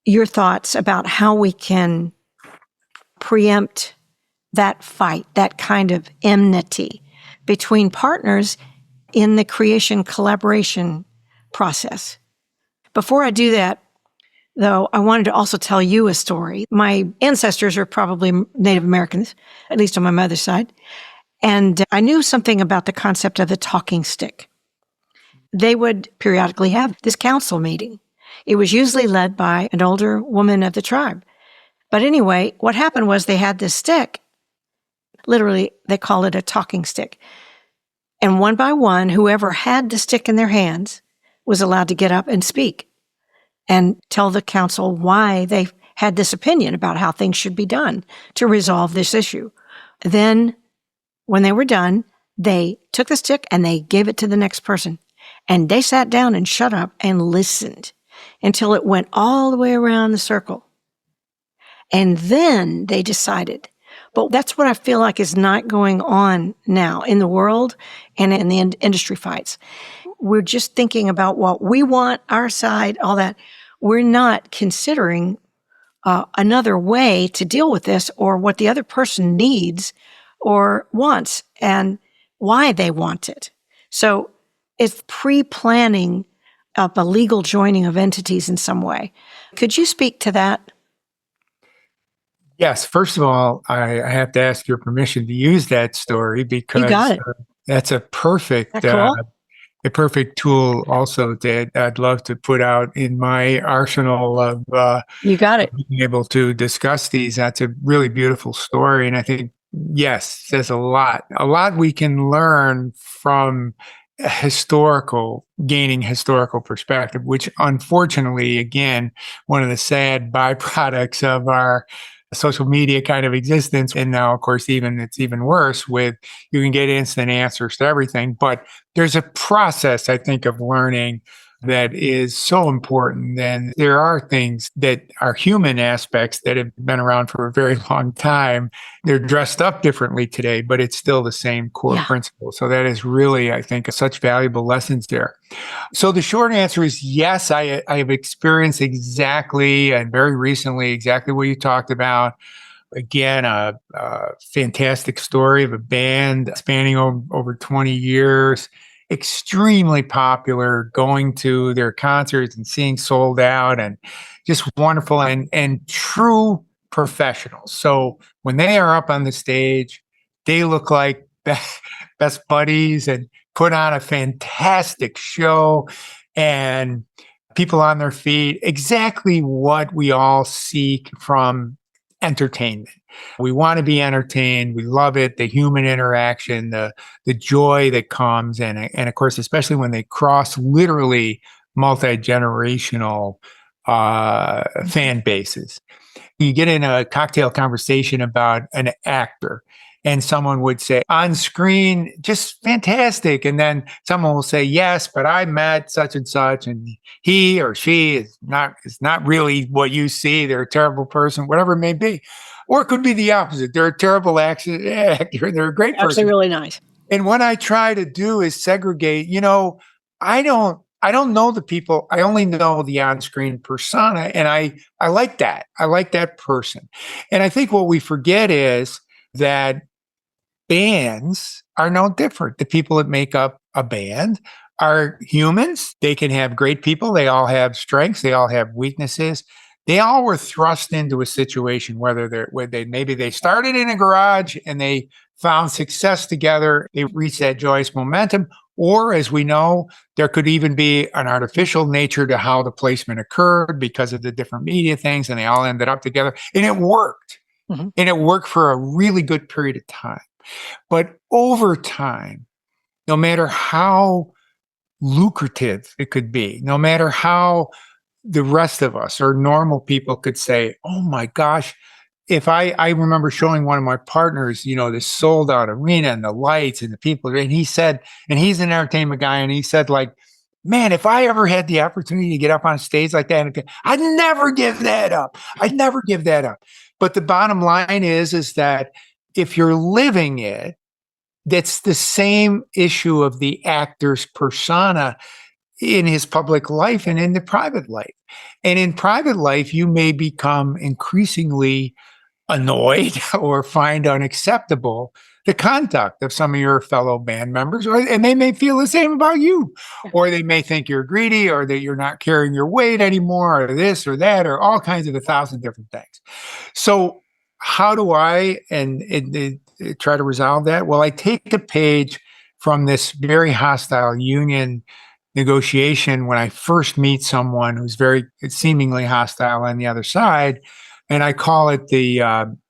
your thoughts about how we can preempt that fight, that kind of enmity between partners in the creation collaboration process. Before I do that, though, I wanted to also tell you a story. My ancestors are probably Native Americans, at least on my mother's side. And I knew something about the concept of the talking stick. They would periodically have this council meeting. It was usually led by an older woman of the tribe. But anyway, what happened was they had this stick. Literally, they call it a talking stick. And one by one, whoever had the stick in their hands was allowed to get up and speak and tell the council why they had this opinion about how things should be done to resolve this issue. Then, when they were done, they took the stick and they gave it to the next person. And they sat down and shut up and listened until it went all the way around the circle. And then they decided. But that's what I feel like is not going on now in the world and in the industry fights. We're just thinking about what we want, our side, all that. We're not considering another way to deal with this or what the other person needs or wants and why they want it. So it's pre-planning a legal joining of entities in some way. Could you speak to that? Yes. First of all, I have to ask your permission to use that story because You got it. That's a perfect, Cool? a perfect tool also that I'd love to put out in my arsenal of You got it. being able to discuss these. That's a really beautiful story. And I think, yes, there's a lot we can learn from gaining historical perspective, which unfortunately, again, one of the sad byproducts of our social media kind of existence. And now, of course, it's even worse with you can get instant answers to everything. But there's a process, I think, of learning that is so important. And there are things that are human aspects that have been around for a very long time. They're dressed up differently today, but it's still the same core principle. So that is really, I think, such valuable lessons there. So the short answer is yes, I have experienced exactly, and very recently, exactly what you talked about. Again, a fantastic story of a band spanning over 20 years, extremely popular, going to their concerts and seeing sold out and just wonderful and true professionals. So when they are up on the stage, they look like best buddies and put on a fantastic show and people on their feet, exactly what we all seek from entertainment. We want to be entertained. We love it. The human interaction, the joy that comes, and of course, especially when they cross literally multi-generational fan bases. You get in a cocktail conversation about an actor, and someone would say, on screen, just fantastic. And then someone will say, yes, but I met such and such, and he or she is not really what you see. They're a terrible person, whatever it may be. Or it could be the opposite. They're a terrible actor, and they're a great person. Actually, really nice. And what I try to do is segregate, I don't know the people. I only know the on-screen persona. And I like that. I like that person. And I think what we forget is that bands are no different. The people that make up a band are humans. They can have great people. They all have strengths. They all have weaknesses. They all were thrust into a situation where maybe they started in a garage and they found success together. They reached that joyous momentum. Or, as we know, there could even be an artificial nature to how the placement occurred because of the different media things, and they all ended up together. And it worked. Mm-hmm. And it worked for a really good period of time. But over time, no matter how lucrative it could be, no matter how the rest of us or normal people could say, oh my gosh, if I remember showing one of my partners, this sold out arena and the lights and the people, and he said, and he's an entertainment guy, and he said, like, man, if I ever had the opportunity to get up on stage like that, I'd never give that up. I'd never give that up. But the bottom line is that if you're living it, that's the same issue of the actor's persona in his public life and in the private life. And in private life, you may become increasingly annoyed or find unacceptable the conduct of some of your fellow band members, and they may feel the same about you, or they may think you're greedy, or that you're not carrying your weight anymore, or this or that, or all kinds of 1,000 different things. So how do I try to resolve that? Well, I take a page from this very hostile union negotiation when I first meet someone who's very seemingly hostile on the other side, and I call it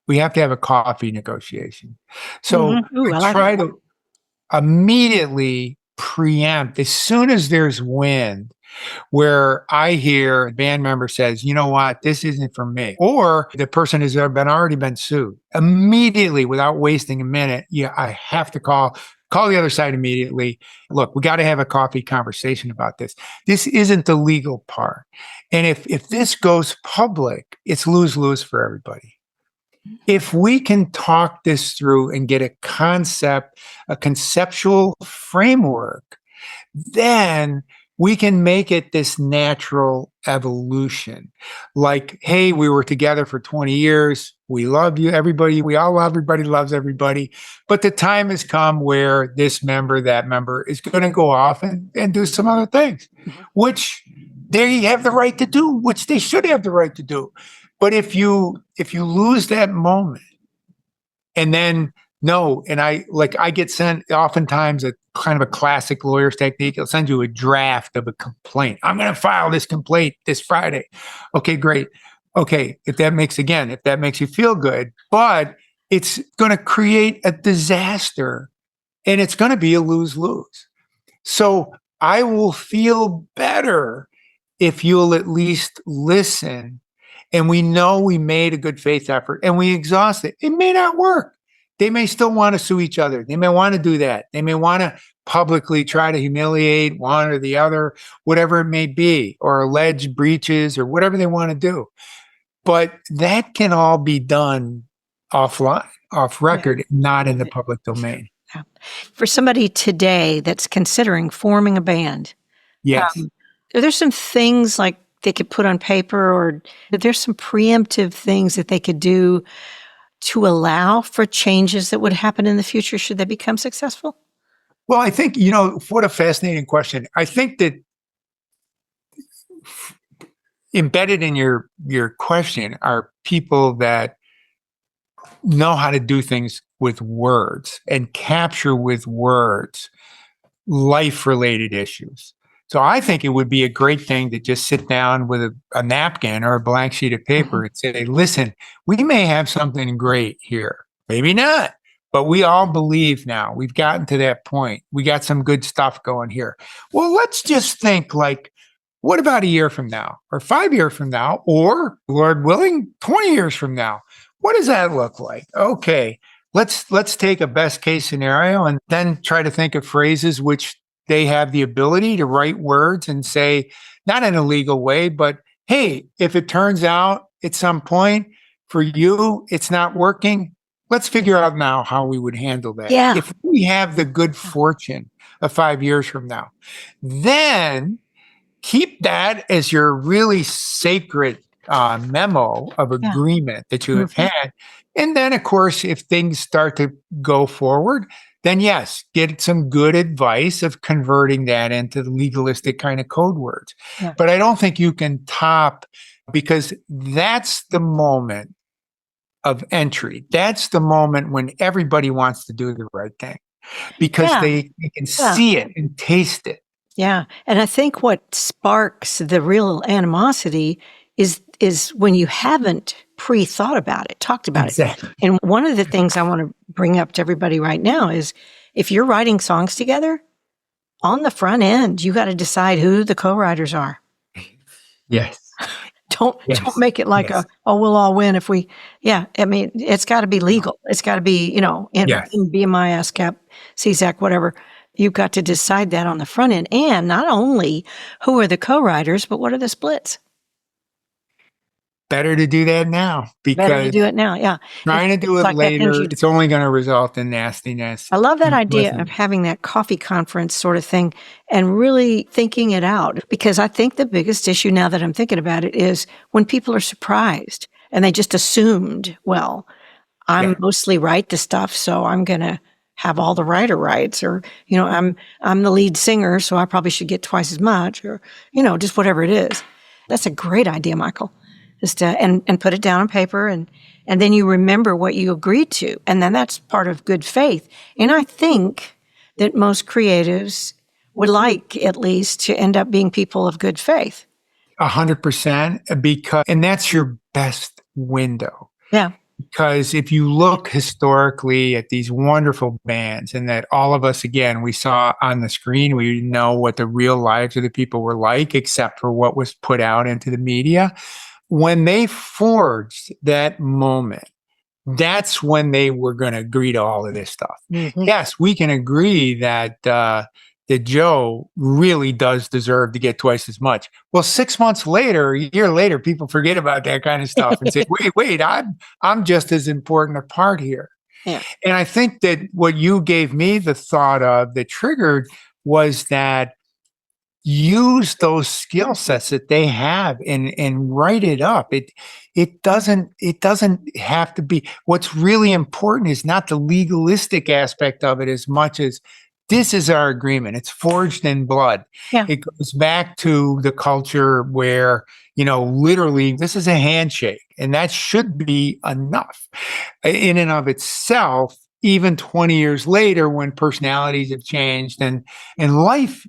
we have to have a coffee negotiation. So Ooh, I try to immediately preempt as soon as there's wind, where I hear a band member says, you know what, this isn't for me. Or the person has already been sued. Immediately, without wasting a minute, I have to call the other side immediately. Look, we got to have a coffee conversation about this. This isn't the legal part. And if this goes public, it's lose-lose for everybody. If we can talk this through and get a conceptual framework, then we can make it this natural evolution. Like, hey, we were together for 20 years. We love you, everybody. We all love everybody, loves everybody. But the time has come where this member, that member is going to go off and do some other things, which they have the right to do, which they should have the right to do. But if you lose that moment, and then I get sent oftentimes a kind of a classic lawyer's technique. It'll send you a draft of a complaint. I'm going to file this complaint this Friday. Okay, great. Okay, if that makes you feel good, but it's going to create a disaster, and it's going to be a lose-lose. So I will feel better if you'll at least listen, and we know we made a good faith effort and we exhaust it. It may not work. They may still want to sue each other. They may want to do that. They may want to publicly try to humiliate one or the other, whatever it may be, or allege breaches or whatever they want to do. But that can all be done offline, off record, not in the public domain. For somebody today that's considering forming a band, yes, are there some things like they could put on paper, or there's some preemptive things that they could do to allow for changes that would happen in the future should they become successful? Well, I think, what a fascinating question. I think that embedded in your question are people that know how to do things with words and capture with words life-related issues. So I think it would be a great thing to just sit down with a napkin or a blank sheet of paper and say, listen, we may have something great here. Maybe not, but we all believe now. We've gotten to that point. We got some good stuff going here. Well, let's just think like, what about a year from now, or 5 years from now, or Lord willing, 20 years from now? What does that look like? Okay, let's take a best case scenario and then try to think of phrases which they have the ability to write words and say, not in a legal way, but hey, if it turns out at some point for you, it's not working, let's figure out now how we would handle that. Yeah. If we have the good fortune of 5 years from now, then keep that as your really sacred memo of agreement that you have had. And then, of course, if things start to go forward, then yes, get some good advice of converting that into the legalistic kind of code words. Yeah. But I don't think you can top, because that's the moment of entry. That's the moment when everybody wants to do the right thing, because they can see it and taste it. Yeah. And I think what sparks the real animosity is when you haven't pre-thought about it, talked about it. And one of the things I want to bring up to everybody right now is if you're writing songs together, on the front end, you got to decide who the co-writers are. Yes. Don't make it like we'll all win if we, I mean, it's got to be legal. It's got to be, in BMI, ASCAP, CSAC, whatever. You've got to decide that on the front end. And not only who are the co-writers, but what are the splits? Better to do that now, because better to do it now. Trying to do it later, it's only going to result in nastiness. I love that idea of having that coffee conference sort of thing and really thinking it out, because I think the biggest issue now that I'm thinking about it is when people are surprised And they just assumed, well, I'm mostly write the stuff, so I'm going to have all the writer rights, or, I'm the lead singer, so I probably should get twice as much, or, just whatever it is. That's a great idea, Michael. Just and put it down on paper, and then you remember what you agreed to. And then that's part of good faith. And I think that most creatives would like, at least, to end up being people of good faith. 100%, and that's your best window. Yeah. Because if you look historically at these wonderful bands, and that all of us, again, we saw on the screen, we know what the real lives of the people were like, except for what was put out into the media. When they forged that moment, that's when they were going to agree to all of this stuff. Mm-hmm. Yes, we can agree that Joe really does deserve to get twice as much. Well, 6 months later, a year later, people forget about that kind of stuff and say, wait, I'm just as important a part here. Yeah. And I think that what you gave me the thought of that triggered was that use those skill sets that they have and write it up. It doesn't have to be. What's really important is not the legalistic aspect of it as much as this is our agreement. It's forged in blood. Yeah. It goes back to the culture where, literally this is a handshake, and that should be enough in and of itself. Even 20 years later, when personalities have changed and life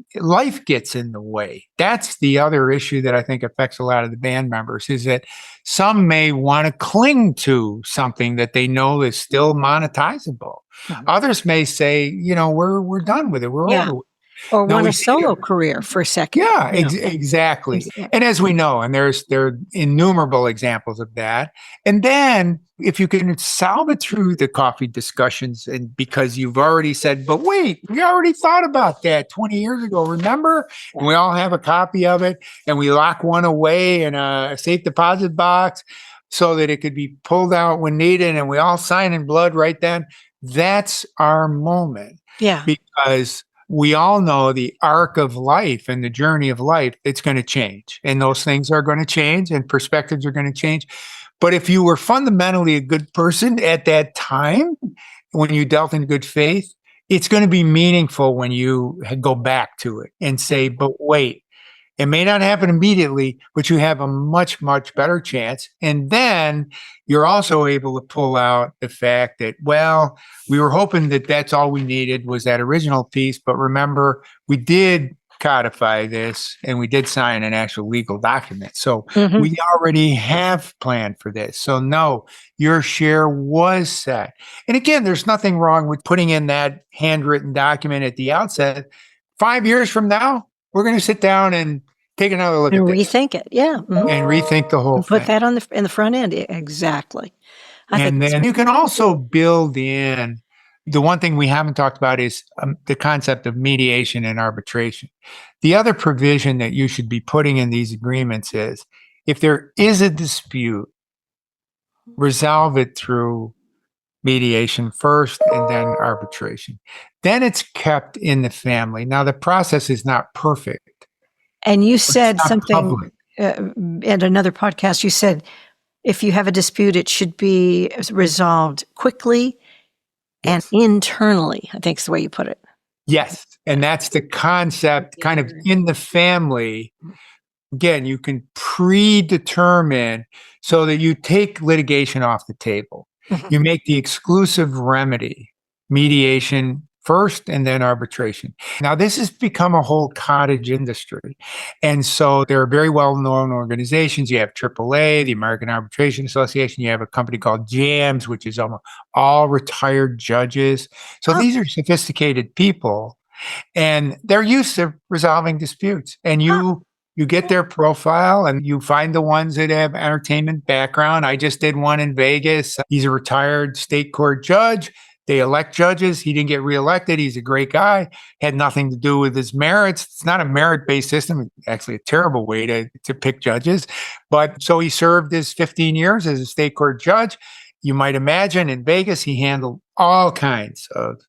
gets in the way. That's the other issue that I think affects a lot of the band members, is that some may want to cling to something that they know is still monetizable. Mm-hmm. Others may say, we're done with it. We're over with it. Or want a solo career for a second. Yeah, exactly. And as we know, and there are innumerable examples of that. And then if you can salvage through the coffee discussions, and because you've already said, but wait, we already thought about that 20 years ago, remember? And we all have a copy of it, and we lock one away in a safe deposit box so that it could be pulled out when needed, and we all sign in blood right then. That's our moment. Yeah. Because we all know the arc of life and the journey of life, it's going to change, and those things are going to change, and perspectives are going to change. But if you were fundamentally a good person at that time, when you dealt in good faith, it's going to be meaningful when you go back to it and say, but wait, it may not happen immediately, but you have a much, much better chance. And then you're also able to pull out the fact that, well, we were hoping that that's all we needed was that original piece. But remember, we did codify this, and we did sign an actual legal document. So we already have planned for this. So no, your share was set. And again, there's nothing wrong with putting in that handwritten document at the outset. 5 years from now, we're going to sit down and take another look and at this. Rethink it. Yeah. Mm-hmm. And rethink the whole thing. Put that in the front end. Exactly. And then you can also build in, the one thing we haven't talked about is the concept of mediation and arbitration. The other provision that you should be putting in these agreements is, if there is a dispute, resolve it through mediation first and then arbitration. Then it's kept in the family. Now, the process is not perfect. And you said something at another podcast. You said, if you have a dispute, it should be resolved quickly and internally, I think is the way you put it. Yes. And that's the concept kind of in the family. Again, you can predetermine so that you take litigation off the table. Mm-hmm. You make the exclusive remedy mediation first and then arbitration. Now, this has become a whole cottage industry. And so there are very well-known organizations. You have AAA, the American Arbitration Association. You have a company called JAMS, which is almost all retired judges. So these are sophisticated people, and they're used to resolving disputes. And you get their profile and you find the ones that have entertainment background. I just did one in Vegas. He's a retired state court judge. They elect judges. He didn't get reelected. He's a great guy. Had nothing to do with his merits. It's not a merit-based system. It's actually a terrible way to pick judges. But so he served his 15 years as a state court judge. You might imagine in Vegas, he handled all kinds of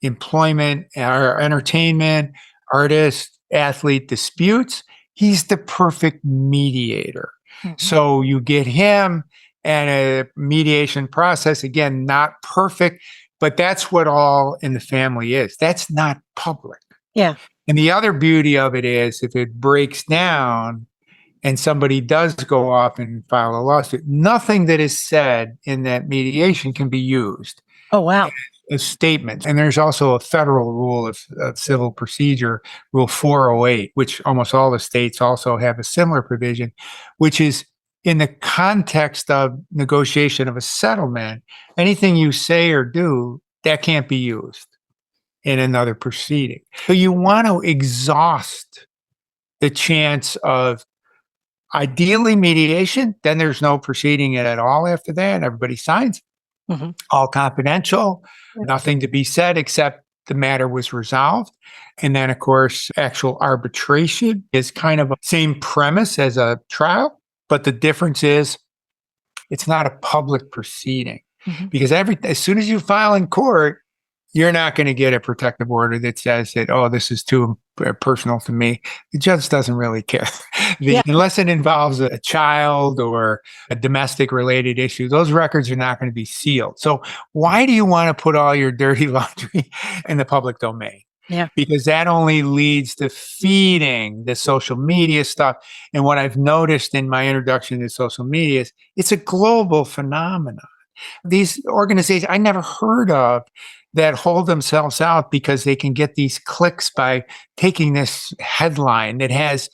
employment or entertainment, artist, athlete disputes. He's the perfect mediator. Mm-hmm. So you get him. and a mediation process. Again, not perfect, but that's what all in the family is. That's not public. Yeah. And the other beauty of it is if it breaks down and somebody does go off and file a lawsuit, nothing that is said in that mediation can be used Oh, wow. as statements. And there's also a federal rule of civil procedure, Rule 408, which almost all the states also have a similar provision, which is in the context of negotiation of a settlement, anything you say or do, that can't be used in another proceeding. So you want to exhaust the chance of ideally mediation, then there's no proceeding at all after that. Everybody signs, all confidential, nothing to be said except the matter was resolved. And then, of course, actual arbitration is kind of the same premise as a trial, but the difference is it's not a public proceeding because as soon as you file in court, you're not going to get a protective order that says that, oh, this is too personal to me. The judge doesn't really care. Unless it involves a child or a domestic related issue, those records are not going to be sealed. So why do you want to put all your dirty laundry in the public domain? Yeah. Because that only leads to feeding the social media stuff. And what I've noticed in my introduction to social media is it's a global phenomenon. These organizations I never heard of that hold themselves out because they can get these clicks by taking this headline that has,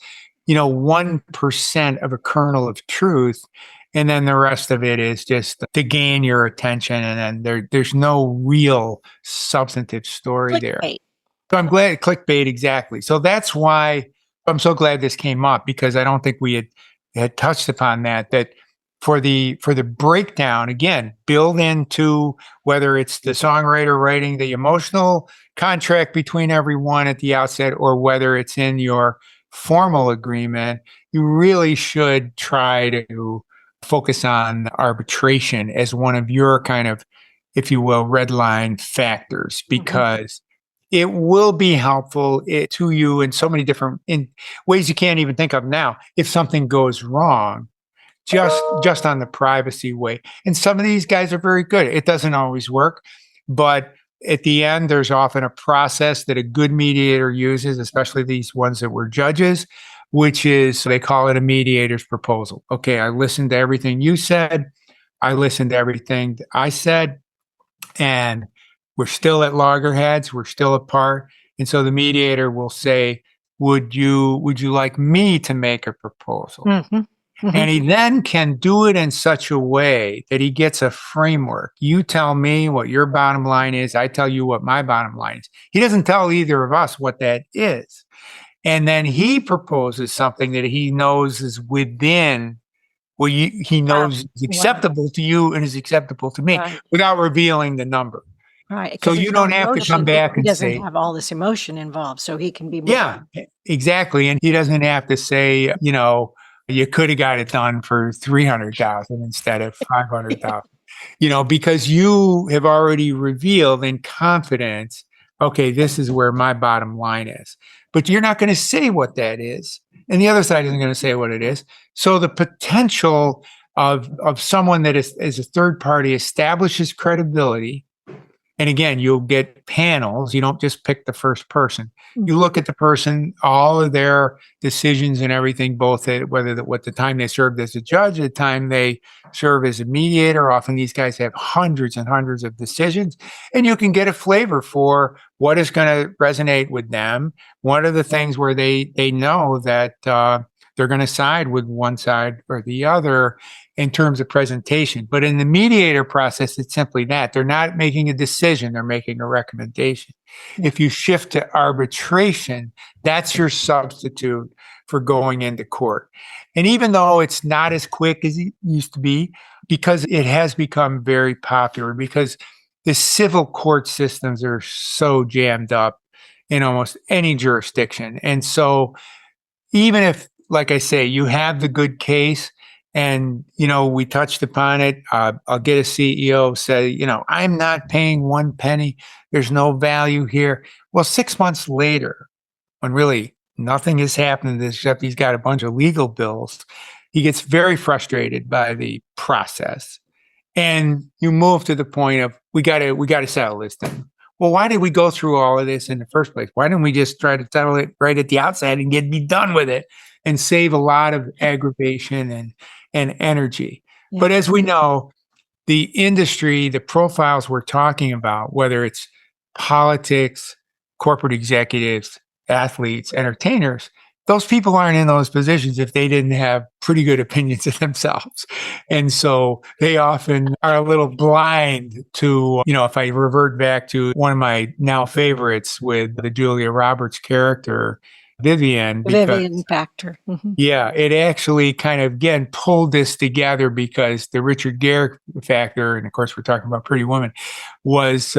1% of a kernel of truth. And then the rest of it is just to gain your attention. And then there's no real substantive story Clickbait. there. So I'm glad clickbait, exactly. So that's why I'm so glad this came up, because I don't think we had touched upon that for the breakdown, again, build into whether it's the songwriter writing the emotional contract between everyone at the outset or whether it's in your formal agreement, you really should try to focus on arbitration as one of your kind of, if you will, red line factors, because it will be helpful to you in so many different ways you can't even think of now if something goes wrong. Just on the privacy way. And some of these guys are very good. It doesn't always work, but at the end, there's often a process that a good mediator uses, especially these ones that were judges, which is, they call it a mediator's proposal. Okay, I listened to everything you said. I listened to everything I said, and we're still at loggerheads. We're still apart. And so the mediator will say, would you like me to make a proposal? And he then can do it in such a way that he gets a framework. You tell me what your bottom line is. I tell you what my bottom line is. He doesn't tell either of us what that is. And then he proposes something that he knows is within what he knows is acceptable to you and is acceptable to me without revealing the number. Right. So you don't have to come back and say, he doesn't have all this emotion involved, so he can be more. Yeah, exactly. And he doesn't have to say, you could have got it done for 300,000 instead of 500,000, because you have already revealed in confidence, okay, this is where my bottom line is. But you're not going to say what that is. And the other side isn't going to say what it is. So the potential of someone that is a third party establishes credibility. And again, you'll get panels. You don't just pick the first person. You look at the person, all of their decisions and everything, both at what the time they served as a judge, the time they serve as a mediator. Often these guys have hundreds and hundreds of decisions, and you can get a flavor for what is going to resonate with them. What are the things where they know that they're going to side with one side or the other in terms of presentation. But in the mediator process, it's simply that. They're not making a decision, they're making a recommendation. If you shift to arbitration, that's your substitute for going into court. And even though it's not as quick as it used to be, because it has become very popular, because the civil court systems are so jammed up in almost any jurisdiction. And so even if, like I say, you have the good case, and, we touched upon it. I'll get a CEO say, I'm not paying one penny. There's no value here. Well, 6 months later, when really nothing has happened except he's got a bunch of legal bills, he gets very frustrated by the process. And you move to the point of, we got to settle this thing. Well, why did we go through all of this in the first place? Why didn't we just try to settle it right at the outset and be done with it and save a lot of aggravation and energy? Yeah. But as we know, the industry, the profiles we're talking about, whether it's politics, corporate executives, athletes, entertainers, those people aren't in those positions if they didn't have pretty good opinions of themselves. And so they often are a little blind to, if I revert back to one of my now favorites with the Julia Roberts character, Vivian. Vivian factor. Mm-hmm. Yeah, it actually kind of, again, pulled this together because the Richard Gere factor, and of course we're talking about Pretty Woman,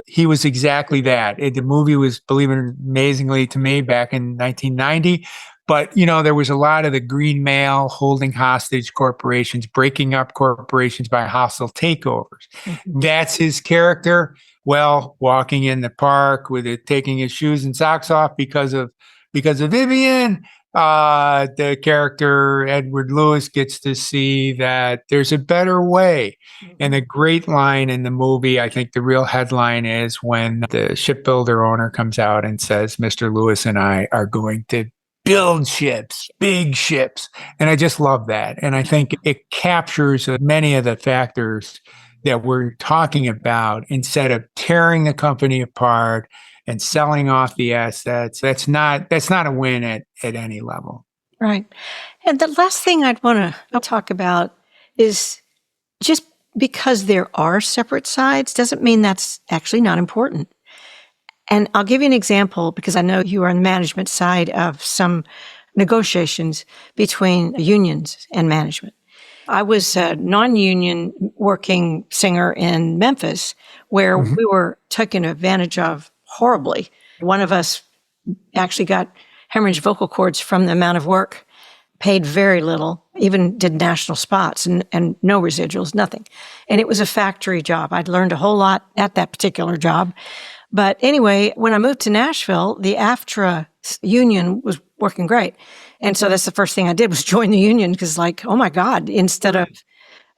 he was exactly that. The movie was, believe it amazingly to me, back in 1990. But, there was a lot of the green male holding hostage corporations, breaking up corporations by hostile takeovers. Mm-hmm. That's his character. Well, walking in the park with it, taking his shoes and socks off because of Vivian, the character Edward Lewis gets to see that there's a better way. Mm-hmm. And the great line in the movie, I think the real headline is when the shipbuilder owner comes out and says, Mr. Lewis and I are going to build ships, big ships. And I just love that. And I think it captures many of the factors that we're talking about instead of tearing the company apart and selling off the assets. That's not a win at any level. Right. And the last thing I'd want to talk about is just because there are separate sides doesn't mean that's actually not important. And I'll give you an example because I know you are on the management side of some negotiations between unions and management. I was a non-union working singer in Memphis where we were taken advantage of horribly. One of us actually got hemorrhaged vocal cords from the amount of work, paid very little, even did national spots and no residuals, nothing. And it was a factory job. I'd learned a whole lot at that particular job. But anyway, when I moved to Nashville, the AFTRA union was working great. And so that's the first thing I did was join the union because oh my God, instead of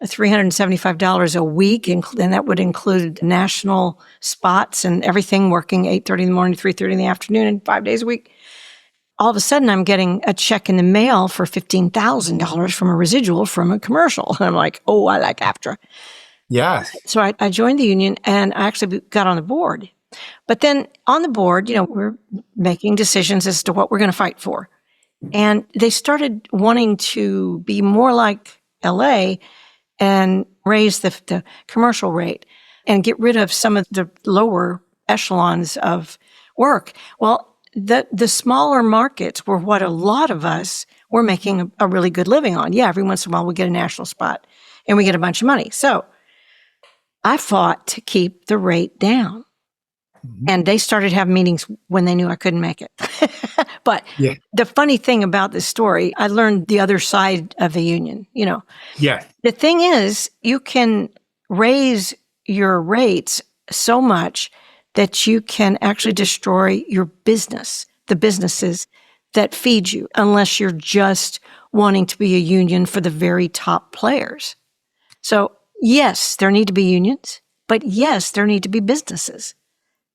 $375 a week, and that would include national spots and everything, working 8:30 in the morning to 3:30 in the afternoon and 5 days a week. All of a sudden, I'm getting a check in the mail for $15,000 from a residual from a commercial. And I'm like, oh, I like AFTRA. Yes. So I joined the union and I actually got on the board. But then on the board, we're making decisions as to what we're going to fight for. And they started wanting to be more like LA and raise the commercial rate and get rid of some of the lower echelons of work. Well, the smaller markets were what a lot of us were making a really good living on. Yeah, every once in a while we get a national spot and we get a bunch of money. So I fought to keep the rate down. And they started having meetings when they knew I couldn't make it. But The funny thing about this story, I learned the other side of the union, Yeah. The thing is, you can raise your rates so much that you can actually destroy your business, the businesses that feed you, unless you're just wanting to be a union for the very top players. So yes, there need to be unions, but yes, there need to be businesses.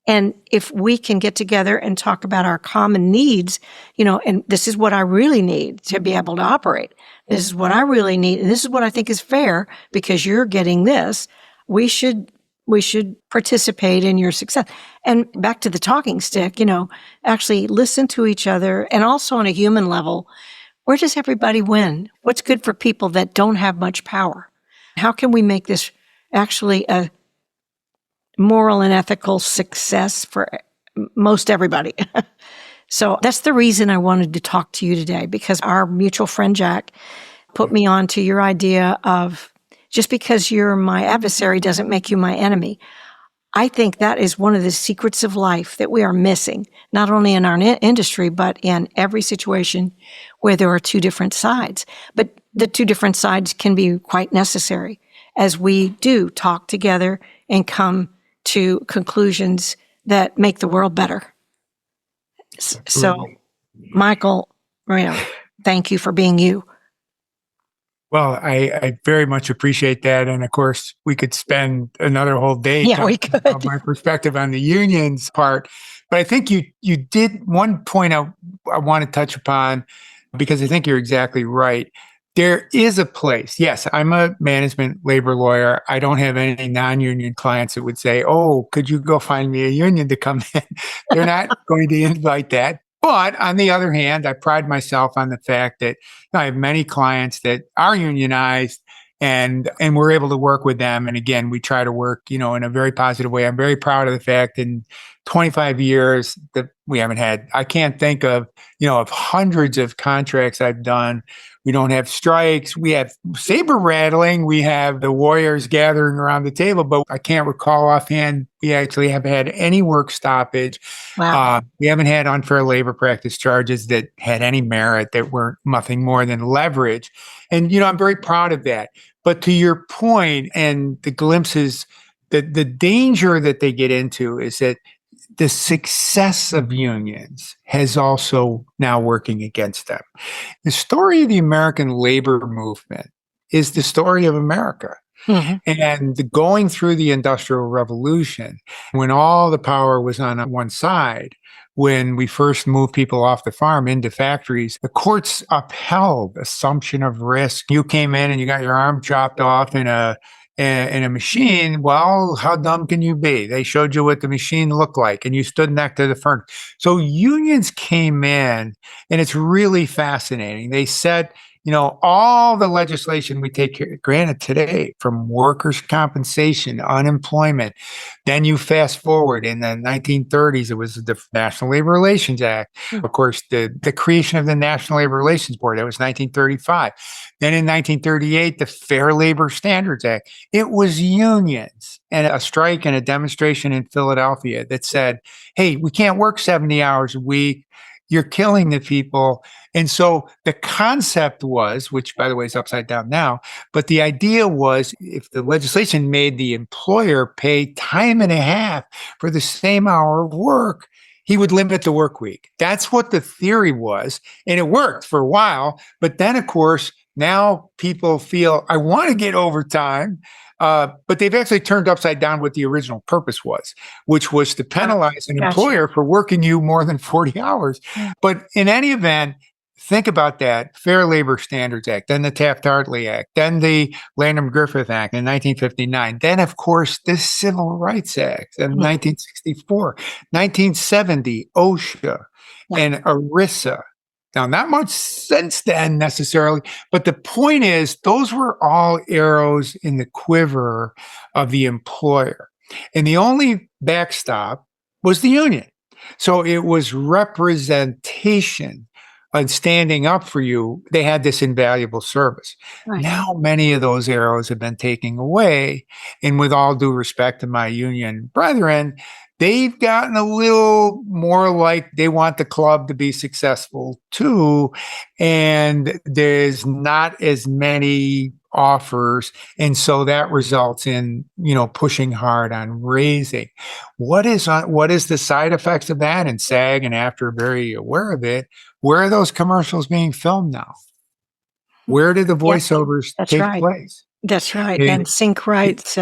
And if we can get together and talk about our common needs, and this is what I really need to be able to operate. This is what I really need. And this is what I think is fair because you're getting this. We should participate in your success. And back to the talking stick, actually listen to each other. And also on a human level, where does everybody win? What's good for people that don't have much power? How can we make this actually a moral and ethical success for most everybody? So that's the reason I wanted to talk to you today, because our mutual friend Jack put me on to your idea of just because you're my adversary doesn't make you my enemy. I think that is one of the secrets of life that we are missing, not only in our industry, but in every situation where there are two different sides. But the two different sides can be quite necessary as we do talk together and come to conclusions that make the world better. So, Michael Marino, thank you for being you. Well, I very much appreciate that. And of course, we could spend another whole day Yeah, we talking about could. my perspective on the unions part. But I think you did one point I want to touch upon, because I think you're exactly right. There is a place. Yes, I'm a management labor lawyer. I don't have any non-union clients that would say, "Oh, could you go find me a union to come in?" They're not going to invite that. But on the other hand, I pride myself on the fact that I have many clients that are unionized, and we're able to work with them. And again, we try to work, in a very positive way. I'm very proud of the fact in 25 years that we haven't had, I can't think of hundreds of contracts I've done. We don't have strikes. We have saber rattling. We have the warriors gathering around the table, but I can't recall offhand we actually have had any work stoppage. Wow. We haven't had unfair labor practice charges that had any merit, that were nothing more than leverage. And, I'm very proud of that. But to your point, and the glimpses, the danger that they get into is that the success of unions has also now working against them. The story of the American labor movement is the story of America. Mhm. And going through the Industrial Revolution, when all the power was on one side, when we first moved people off the farm into factories, the courts upheld assumption of risk. You came in and you got your arm chopped off in a machine. Well, how dumb can you be? They showed you what the machine looked like, and you stood next to the furnace. So unions came in, and it's really fascinating. They said, all the legislation we take granted today, from workers' compensation, unemployment. Then you fast forward in the 1930s, it was the National Labor Relations Act. Of course, the creation of the National Labor Relations Board, that was 1935. Then in 1938, the Fair Labor Standards Act. It was unions and a strike and a demonstration in Philadelphia that said, hey, we can't work 70 hours a week. You're killing the people. And so the concept was, which by the way is upside down now, but the idea was, if the legislation made the employer pay time and a half for the same hour of work, he would limit the work week. That's what the theory was. And it worked for a while. But then, of course, now people feel, I want to get overtime. But they've actually turned upside down what the original purpose was, which was to penalize an employer for working you more than 40 hours. But in any event, think about that. Fair Labor Standards Act, then the Taft-Hartley Act, then the Landrum-Griffith Act in 1959, then, of course, the Civil Rights Act in 1964, 1970, OSHA, and ERISA. Now, not much since then necessarily, but the point is, those were all arrows in the quiver of the employer. And the only backstop was the union. So it was representation and standing up for you. They had this invaluable service. Right. Now, many of those arrows have been taken away. And with all due respect to my union brethren, they've gotten a little more like they want the club to be successful too. And there's not as many offers. And so that results in, pushing hard on raising. What is the side effects of that? And SAG and AFTRA are very aware of it. Where are those commercials being filmed now? Where did the voiceovers take place? That's right. And sync rights,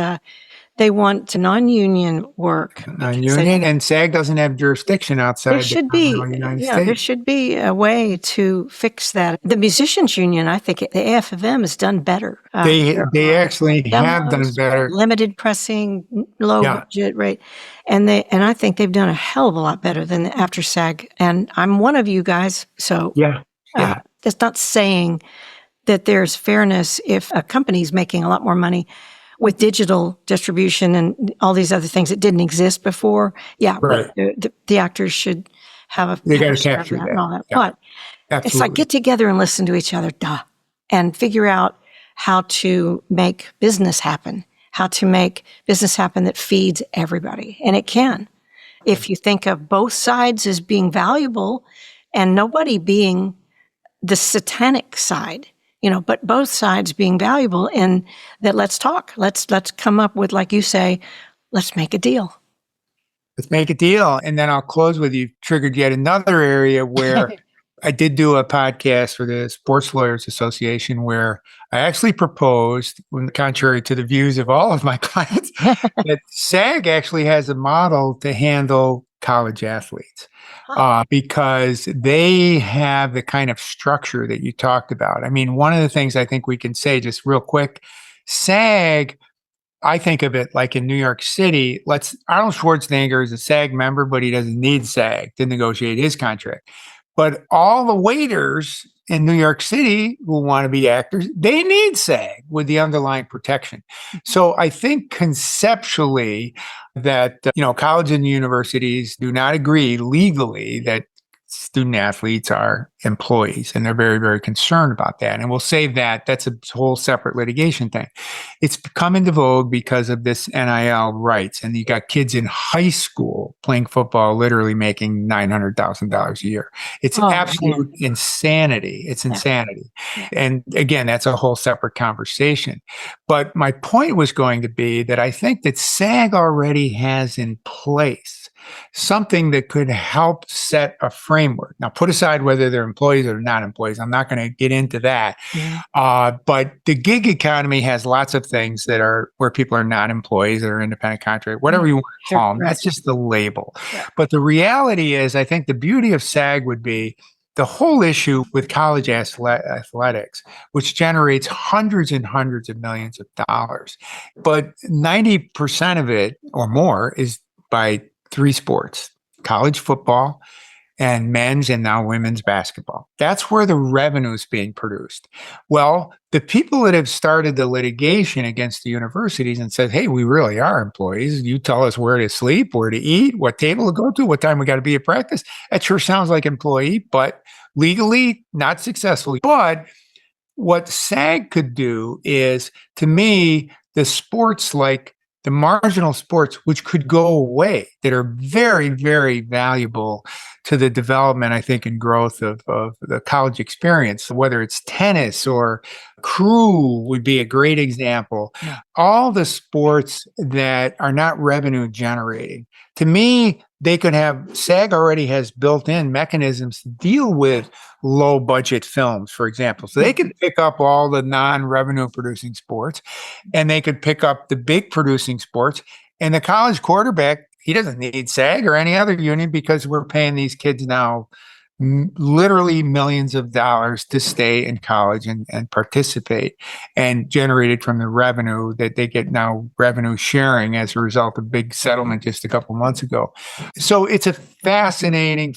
they want non-union work. Non-union, and SAG doesn't have jurisdiction outside the United States. There should be a way to fix that. The musicians union, I think the AFM has done better. They actually have done better. Limited pressing, low budget rate, and I think they've done a hell of a lot better than after SAG. And I'm one of you guys, so that's not saying that there's fairness if a company's making a lot more money with digital distribution and all these other things that didn't exist before. Right. But the actors should have they got to capture that. And all that. Yeah. But it's like, get together and listen to each other, and figure out how to make business happen, that feeds everybody. And it can. If you think of both sides as being valuable and nobody being the satanic side, but both sides being valuable, in that let's talk. Let's come up with, like you say, let's make a deal. Let's make a deal. And then I'll close with, you triggered yet another area where I did do a podcast for the Sports Lawyers Association where I actually proposed, contrary to the views of all of my clients, that SAG actually has a model to handle college athletes because they have the kind of structure that you talked about. I mean, one of the things I think we can say just real quick, SAG, I think of it like in New York City, Arnold Schwarzenegger is a SAG member, but he doesn't need SAG to negotiate his contract. But all the waiters in New York City who want to be actors, they need SAG with the underlying protection. So I think conceptually that, colleges and universities do not agree legally that student athletes are employees, and they're very, very concerned about that. And we'll save that. That's a whole separate litigation thing. It's come into vogue because of this NIL rights. And you got kids in high school playing football, literally making $900,000 a year. It's absolute insanity. It's insanity. And again, that's a whole separate conversation. But my point was going to be that I think that SAG already has in place something that could help set a framework. Now, put aside whether they're employees or not employees. I'm not going to get into that. But the gig economy has lots of things that are where people are not employees or independent contractor, whatever you want to call them. That's just the label. But the reality is, I think the beauty of SAG would be the whole issue with college athletics, which generates hundreds and hundreds of millions of dollars. But 90% of it or more is by three sports: college football and men's and now women's basketball. That's where the revenue is being produced. Well, the people that have started the litigation against the universities and said, hey, we really are employees. You tell us where to sleep, where to eat, what table to go to, what time we got to be at practice. That sure sounds like employee, but legally not successfully. But what SAG could do is, to me, the sports like the marginal sports, which could go away, that are very, very valuable to the development, I think, and growth of the college experience, whether it's tennis or crew would be a great example. All the sports that are not revenue generating, to me, they could have, SAG already has built in mechanisms to deal with low budget films, for example. So they could pick up all the non-revenue producing sports, and they could pick up the big producing sports. And the college quarterback, he doesn't need SAG or any other union because we're paying these kids now literally millions of dollars to stay in college and participate, and generated from the revenue that they get now, revenue sharing as a result of big settlement just a couple months ago. So it's a fascinating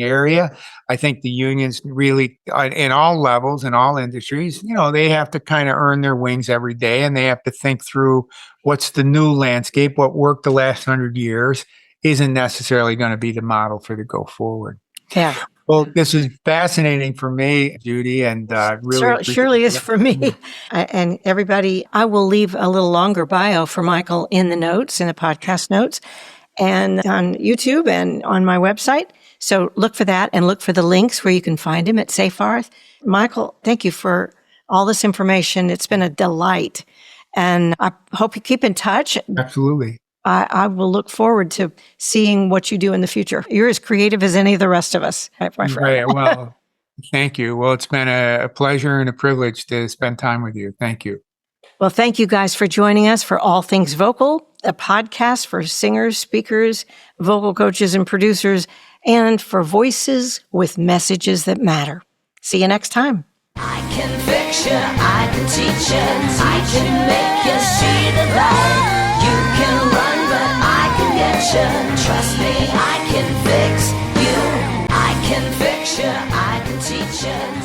area. I think the unions really, in all levels, in all industries, they have to kind of earn their wings every day, and they have to think through what's the new landscape. What worked the last 100 years isn't necessarily going to be the model for the go forward. Yeah. Well, this is fascinating for me, Judy, and really surely is for me. And everybody, I will leave a little longer bio for Michael in the notes, in the podcast notes, and on YouTube and on my website. So look for that, and look for the links where you can find him at Seyfarth. Michael, thank you for all this information. It's been a delight, and I hope you keep in touch. Absolutely. I will look forward to seeing what you do in the future. You're as creative as any of the rest of us, my friend. Right. Well, thank you. Well, it's been a pleasure and a privilege to spend time with you. Thank you. Well, thank you guys for joining us for All Things Vocal, a podcast for singers, speakers, vocal coaches, and producers, and for voices with messages that matter. See you next time. I can fix you, I can teach you, I can make you see the light. You can run, but I can get you. Trust me, I can fix you. I can fix you, I can teach you.